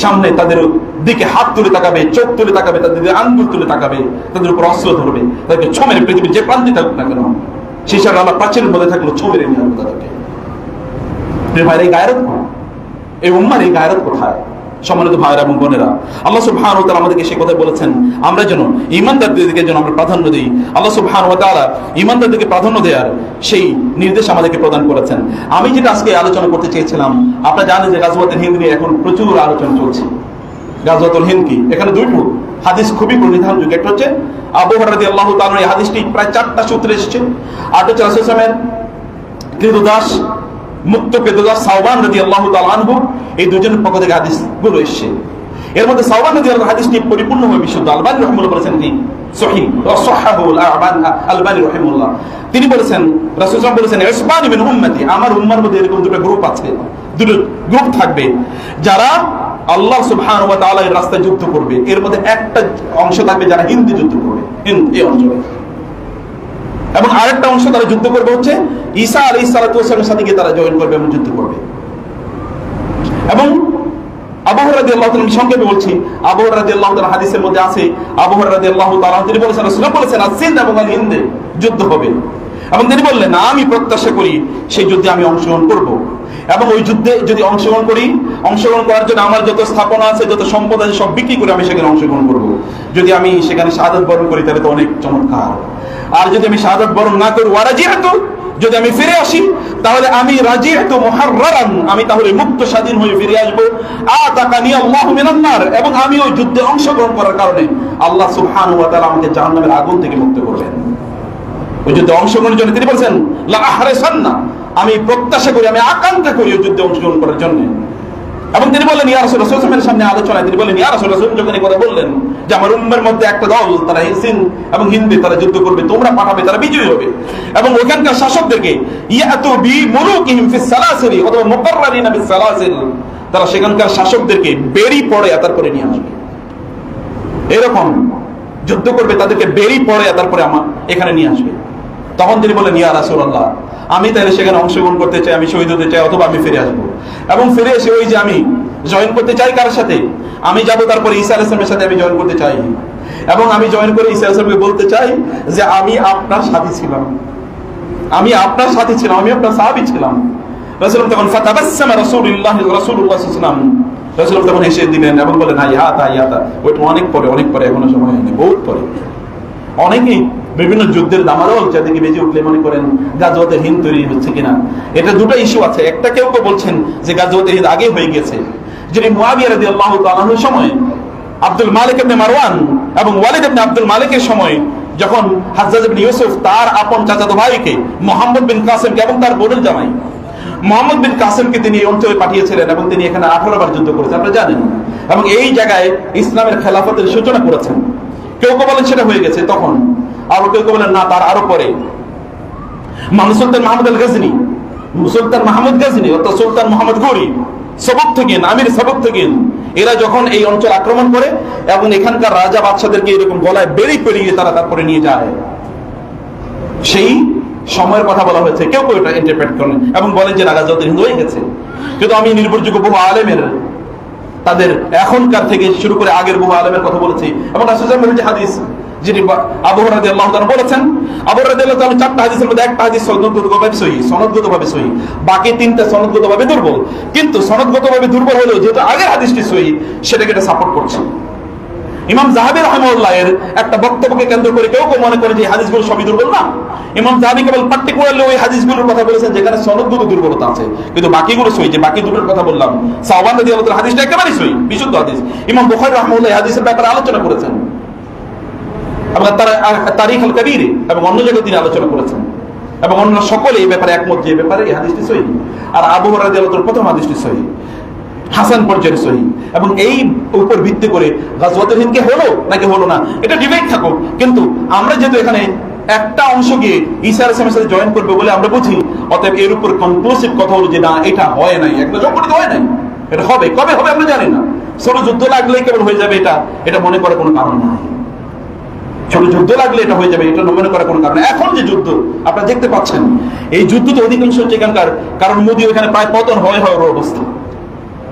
সামনে তাদের দিকে হাত তুলে তাকাবে, চোখ তুলে তাকাবে, তাদের আঙ্গুল তুলে তাকাবে, তাদের উপর অস্ত্র ধরবে, তাদেরকে ছো মেরে, পৃথিবীর যে প্রান্তে থাকুক না কেন, সেই সাথে আমার প্রাচীরের মধ্যে থাকলো ছো মেরে নিয়ে আসবো তাদেরকে। ভাইরা, এই গায়রত, এই উম্মার এই গায়রত কোথায়? সম্মানিত ভাইরা এবং বোনেরা, আল্লাহ সুবহানাহু ওয়া তাআলা আমাদেরকে সেই কথা বলেছেন, আমরা যেন ঈমানদারদেরকে যেন আমরা প্রাধান্য দিই। আল্লাহ সুবহানাহু ওয়া তাআলা ঈমানদারদেরকে প্রাধান্য দেওয়ার সেই নির্দেশ আমাদেরকে প্রদান করেছেন। আমি যেটা আজকে আলোচনা করতে চেয়েছিলাম, আপনারা জানেন যে গাজওয়াতুল হিন্দ নিয়ে এখন প্রচুর আলোচনা চলছে। গাজওয়াতুল হিন্দ কি? এখানে দুইটা হাদিস খুবই পরিধানযোগ্য। একটা হচ্ছে আবু হুরায়রা রাদিয়াল্লাহু তাআলা, এই হাদিসটি প্রায় 4টা সূত্রে এসেছে। আর হচ্ছে রাসূল সাল্লাল্লাহু আলাইহি ওয়াসাল্লামের কৃতদাস, মুক্ত কৃতদাস সাওবান রাদিয়াল্লাহু তাআলা আনহু, এই দুজনের পক্ষ থেকে হাদিসগুলো এসেছে। এর মধ্যে সাওবান রাদিয়াল্লাহু তাআলা হাদিসটি পরিপূর্ণভাবে বিশুদ্ধ। আলবানী রাহিমাহুল্লাহ বলেছেন কি সহিহ, ওয়া সাহাহু আলবানী রাহিমাহুল্লাহ। তিনি বলেছেন, রাসূল সাল্লাল্লাহু আলাইহি ওয়াসাল্লাম বলেছেন ইসবানি মিন উম্মতি, আমার উম্মার মধ্যে এরকম দুটো গ্রুপ আছে, দুটো গ্রুপ থাকবে যারা আল্লাহ সুবহানাহু ওয়া তাআলার রাস্তায় যুদ্ধ করবে। এর মধ্যে একটা অংশ থাকবে যারা হিন্দি যুদ্ধ করবে, হিন্দ এই অঞ্চলে, এবং আরেকটা অংশ তারা যুদ্ধ করবে হচ্ছে ঈসা আলাইহিস সালাতু ওয়াস সালামের সাথে গিয়ে তারা জয়েন করবে এবং যুদ্ধ করবে। এবং আবু হুরায়রা রাদিয়াল্লাহু তাআলা, সংক্ষেপে বলছি, আবু হুরায়রা রাদিয়াল্লাহু তাআলা হাদিসের মধ্যে আছে, আবু হুরায়রা রাদিয়াল্লাহু তাআলা তিনি বলেছেন, রাসূলুল্লাহ বলেছেন আসিন এবং আল হিন্দে যুদ্ধ হবে, এবং তিনি বললেন আমি প্রত্যাশা করি সেই যুদ্ধে আমি অংশগ্রহণ করব, এবং ওই যুদ্ধে যদি অংশগ্রহণ করি, অংশগ্রহণ করার জন্য আমার যত স্থাপনা আছে, যত সম্পদ আছে, সব বিক্রি করে আমি সেখানে অংশগ্রহণ করব। যদি আমি সেখানে শাহাদাত বরণ করি তাহলে তো অনেক চমৎকার। আর যদি আমি শাহাদাত বরণ না করি, ওয়ারাজিআতু, যদি আমি ফিরে আসি, তাহলে আমি রাজিআতু মুহাররারান, আমি তাহলে মুক্ত স্বাধীন হয়ে ফিরে আসবো। আতাকানি আল্লাহু মিনান নার, এবং আমি ওই যুদ্ধে অংশগ্রহণ করার কারণে আল্লাহ সুবহানাহু ওয়া তাআলা আমাকে জাহান্নামের আগুন থেকে মুক্ত করবেন। ওই যুদ্ধে অংশগ্রহণের জন্য তিনি বলেছেন লা আহরিসান্না, আমি প্রত্যাশা করি, আমি আকাঙ্ক্ষা করি ওই যুদ্ধে অংশগ্রহণ করার জন্য। এবং তিনি বললেন ইয়া রাসূলুল্লাহ সাল্লাল্লাহু আলাইহি ওয়াসাল্লামের সামনে আলোচনায় তিনি বললেন, ইয়া রাসূলুল্লাহ, যখন এই কথা বললেন যে আমার উম্মার মধ্যে একটা দল, তারা হিসিন এবং হিন্দে তারা যুদ্ধ করবে, তোমরা পাঠাবে, তারা বিজয়ী হবে, এবং ওখানকার শাসকদেরকে ইয়াতু বি মুলুকিহিম ফিস সালাসিল অথবা মুকাররারিনা বিস সালাসিল, তারা সেখানকার শাসকদেরকে বেড়ি পড়ে তারপরে নিয়ে আসবে। এরকম যুদ্ধ করবে, তাদেরকে বেড়ি পড়ে তারপরে আমার এখানে নিয়ে আসবে। তখন তিনি বললেন ইয়া রাসূলুল্লাহ, আমি তাহলে সেখানে অংশগ্রহণ করতে চাই, আমি শহীদ হতে চাই, অথবা আমি ফিরে আসবো। এবং ফিরে এসে ওই যে আমি জয়েন করতে চাই কার সাথে, আমি যাব তারপরে ঈসা আলাইহিস সালামের সাথে আমি জয়েন করতে চাই, এবং আমি জয়েন করে ঈসা আলাইহিস সালামকে বলতে চাই যে আমি আপনার সাথী ছিলাম, আমি আপনার সাথী ছিলাম, আমি আপনার সাহাবী ছিলাম। রাসূল তখন ফাতাবাসসামা রাসূলুল্লাহ সাল্লাল্লাহু আলাইহি ওয়াসাল্লাম, রাসূল তখন হেসে দিলেন এবং বলেন হায়াতা হায়াতা, ওইটা অনেক পরে, অনেক পরে, এখনো সময় হয়নি, বহুত পরে। অনেকেই বিভিন্ন যুদ্ধের দামারল যাদেরকে বেজে উঠলে মনে করেন গাজওয়াতে হিন্দ তৈরি হচ্ছে কিনা। এটা দুটো ইস্যু আছে। একটা কেউ কেউ বলছেন যে গাজওয়াতে হিন্দ আগে হয়ে গেছে, যিনি মুয়াবিয়া রাদিয়াল্লাহু তাআলা আনহুর সময়, আব্দুল মালিক ইবনে মারওয়ান এবং ওয়ালিদ ইবনে আব্দুল মালিকের সময়, যখন হাজ্জাজ ইবনে ইউসুফ তার আপন চাচাতো ভাইকে মুহাম্মদ বিন কাসিমকে এবং তার বোনের জামাই মুহাম্মদ বিন কাসিমকে তিনি এই অঞ্চলে পাঠিয়েছিলেন, এবং তিনি এখানে 18 বার যুদ্ধ করেছেন, আপনারা জানেন, এবং এই জায়গায় ইসলামের খেলাফতের সূচনা করেছেন। কেউ কেউ বলেন সেটা হয়ে গেছে তখন, আর কেউ কেউ বলেন না, তার আরো পরে সুলতান মাহমুদ আল গজনী, সুলতান মাহমুদ গজনী অর্থাৎ সুলতান মোহাম্মদ গৌরী সবকতগীন, আমির সবকতগীন, এরা যখন এই অঞ্চল আক্রমণ করে এবং এখানকার রাজা বাদশাদেরকে এরকম গলায় বেড়ি পেরিয়ে তারা তারপরে নিয়ে যায়, সেই সময়ের কথা বলা হয়েছে। কেউ কেউ এটা ইন্টারপ্রেট করেন এবং বলেন যে গাজওয়াতুল হিন্দ হয়ে গেছে। কিন্তু আমি নির্ভরযোগ্য বহু আলেমের, তাদের এখনকার থেকে শুরু করে আগের বহু আলেমের কথা বলেছি, এবং রাসূল সাল্লাল্লাহু আলাইহি ওয়াসাল্লাম হাদিস যিনি আবু হুরায়রা রাদিয়াল্লাহু তাআলা বলেছেন, আবু হুরায়রা রাদিয়াল্লাহু তাআলা 4টা হাদিসের মধ্যে একটা হাদিস সনদগতভাবে সহিহ, সনদগতভাবে সহিহ, বাকি 3টা সনদগতভাবে দুর্বল। কিন্তু সনদগতভাবে দুর্বল হলেও যেহেতু আগের হাদিসটি সহিহ, সেটাকে এটা সাপোর্ট করছে। ইমাম যাহাবী রাহিমাহুল্লাহ এর একটা বক্তব্যকে কেন্দ্র করে কেউ কেউ মনে করে যে এই হাদিসগুলো সবই দুর্বল। না, ইমাম যাহাবী কেবল পার্টিকুলারলি ওই হাদিসগুলোর কথা বলেছেন যেখানে সনদগত দুর্বলতা আছে, কিন্তু বাকিগুলো সহিহ। যে বাকি দুটোর কথা বললাম, সাওবান রাদিয়াল্লাহু তাআলা হাদিসটা একেবারেই সহিহ, বিশুদ্ধ হাদিস। ইমাম বুখারী রাহিমাহুল্লাহ এই হাদিসের ব্যাপারে আলোচনা করেছেন, এবং তারিখ আল কবির এবং অন্য জায়গায় তিনি আলোচনা করেছেন, এবং অন্য সকলে এই ব্যাপারে একমত যে ব্যাপারে এই হাদিসটি সহিহ। আর আবু হুরায়রা রাদিয়াল্লাহু তাআলার প্রথম হাদিসটি সহিহ, হাসান পর্যায়ের সহিহ। এবং এই উপর ভিত্তি করে গাজওয়াতুল হিন্দকে হলো নাকি হলো না এটা ডিবেট থাকুক, কিন্তু আমরা যেহেতু এখানে একটা অংশ গিয়ে ঈসা আলাইহিস সালামের সাথে জয়েন করবে বলে আমরা বুঝি, অতএব এর উপর কনক্লুসিভ কথা হলো যে না, এটা হয় নাই, একটা জগৎ হয় নাই, এটা হবে, কবে হবে আমরা জানি না। ছোট যুদ্ধ লাগলেই কেবল হয়ে যাবে এটা মনে করার কোনো কারণ নাই। ছোট যুদ্ধ লাগলে এটা হয়ে যাবে এটা মনে করার কোনো কারণ। এখন যে যুদ্ধ আপনারা দেখতে পাচ্ছেন, এই যুদ্ধ তো অধিকাংশ হচ্ছে এখানকার, কারণ মোদী ওখানে প্রায় পতন হয় অবস্থা,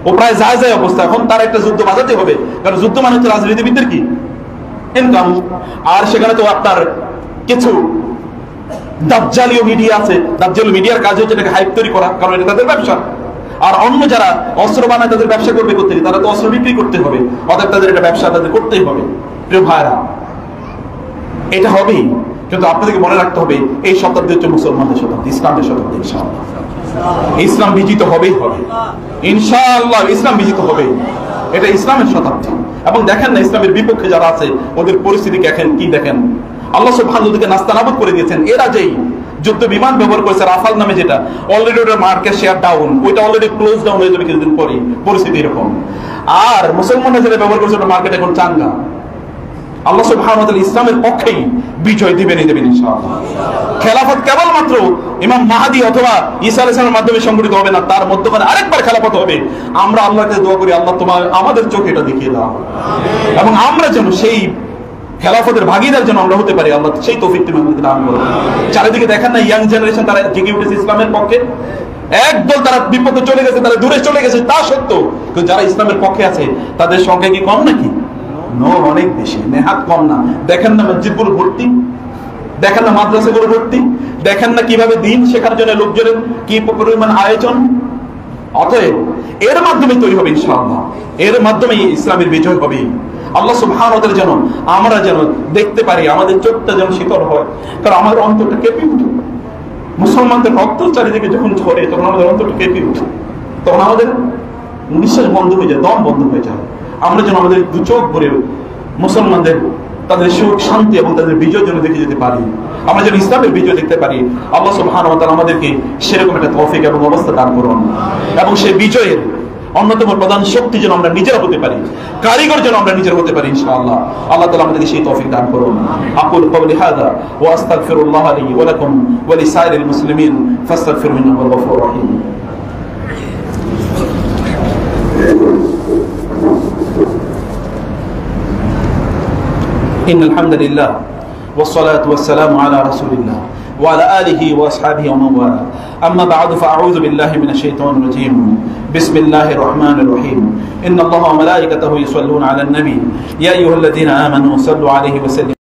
ও প্রায় যায় অবস্থা। এখন তার একটা যুদ্ধ বাজাতে হবে, কারণ যুদ্ধ মানে হচ্ছে রাজনীতিবিদদের কি ইনকাম। আর সেখানে তো আপনার কিছু দাজ্জালীয় মিডিয়া আছে, দাজ্জালীয় মিডিয়ার কাজ হচ্ছে এটাকে হাইপ তৈরি করা, কারণ এটা তাদের ব্যবসা। আর অন্য যারা অস্ত্র বানায় তাদের ব্যবসা করবে করতে, তারা তো অস্ত্র বিক্রি করতে হবে, অতএব তাদের এটা ব্যবসা তাদের করতেই হবে। প্রিয় ভাইরা, এটা হবেই, কিন্তু আপনাদেরকে মনে রাখতে হবে এই শতাব্দী হচ্ছে মুসলমানদের শতাব্দী, ইসলামের শতাব্দী। ইনশাআল্লাহ ইসলাম বিজিত হবেই হবে, ইনশাআল্লাহ ইসলাম বিজিত হবে, এটা ইসলামের শতাব্দী। এবং দেখেন না ইসলামের বিপক্ষে যারা আছে ওদের পরিস্থিতি দেখেন, কি দেখেন, আল্লাহ সুবহানাহু ওয়া তাআলা নাস্তানাবুদ করে দিয়েছেন। এরা যেই যুদ্ধ বিমান ব্যবহার করেছে রাফাল নামে, যেটা অলরেডি ওটার মার্কেট শেয়ার ডাউন, ওইটা অলরেডি ক্লোজ ডাউন হয়ে যাবে কিছুদিন পরে, পরিস্থিতি এরকম। আর মুসলমানরা যেটা ব্যবহার করেছে ওটা মার্কেট এখন চাঙ্গা। আল্লাহ সুবহানাহু ওয়া তাআলা ইসলামের পক্ষেই বিজয় দিবেন ইনশাআল্লাহ। খেলাফত কেবলমাত্র ইমাম মাহদী অথবা ঈসা আলাইহিস সালামের মাধ্যমে সংগঠিত হবে না, তার মধ্যখানে আরেকবার খেলাফত হবে। আমরা আল্লাহকে দোয়া করি, আল্লাহ তোমার আমাদের চোখে এটা দেখিয়ে দাও, এবং আমরা যেন সেই খেলাফতের ভাগীদার যেন আমরা হতে পারি, আল্লাহ সেই তৌফিক তুমি আমাদেরকে দান করো। চারিদিকে দেখেন না ইয়াং জেনারেশন তারা জেগে উঠেছে ইসলামের পক্ষে, একদল তারা বিপদে চলে গেছে, তারা দূরে চলে গেছে, তা সত্ত্বেও কিন্তু যারা ইসলামের পক্ষে আছে তাদের সংখ্যা কি কম নাকি? অনেক বেশি, নেহাত কম না। দেখেন না মসজিদগুলো ভর্তি, দেখেন না মাদ্রাসাগুলো ভর্তি, দেখেন না কিভাবে দিন শেখার জন্য লোকজনের কি পরিমাণ আয়োজন। অতএব এর মাধ্যমে তৈরি হবে ইনশাআল্লাহ, এর মাধ্যমে ইসলামের বিজয় হবে। আল্লাহ সুবহানাহু ওয়া তাআলা যেন আমরা যেন দেখতে পারি, আমাদের চোখটা যেন শীতল হয়, কারণ আমাদের অন্তরটা কেঁপে উঠে। মুসলমানদের রক্ত চারিদিকে যখন ঝরে তখন আমাদের অন্তরটা কেঁপে উঠে, তখন আমাদের নিঃশ্বাস বন্ধ হয়ে যায়, দম বন্ধ হয়ে যায়। আমরা যেন আমাদের দু চোখ ভরে মুসলমানদের তাদের সুখ শান্তি এবং তাদের বিজয় যেন দেখে যেতে পারি, আমরা যেন ইসলামের বিজয় দেখতে পারি। আল্লাহ সুবহানাহু ওয়া তাআলা আমাদেরকে সেরকম একটা তৌফিক এবং অবস্থা দান করুন, এবং সেই বিজয়ের অন্যতম প্রধান শক্তি যেন আমরা নিজেরা হতে পারি, কারিগর যেন আমরা নিজেরা হতে পারি ইনশাআল্লাহ। আল্লাহ তাআলা আমাদেরকে সেই তৌফিক দান করুন। আকুল কওলি হাযা ওয়া আস্তাগফিরুল্লাহ লি ওয়া লাকুম ওয়া লিসাইরিল মুসলিমিন ফাস্তাগফিরুহু ইন্নাহু হুয়াল গফুরুর রহিম। إن الحمد لله والصلاة والسلام على رسول الله وعلى آله وأصحابه ومن والاه. أما بعد فأعوذ بالله من الشيطان الرجيم. بسم الله الرحمن الرحيم. إن الله وملائكته يصلون على النبي يا أيها الذين آمنوا صلوا عليه وسلموا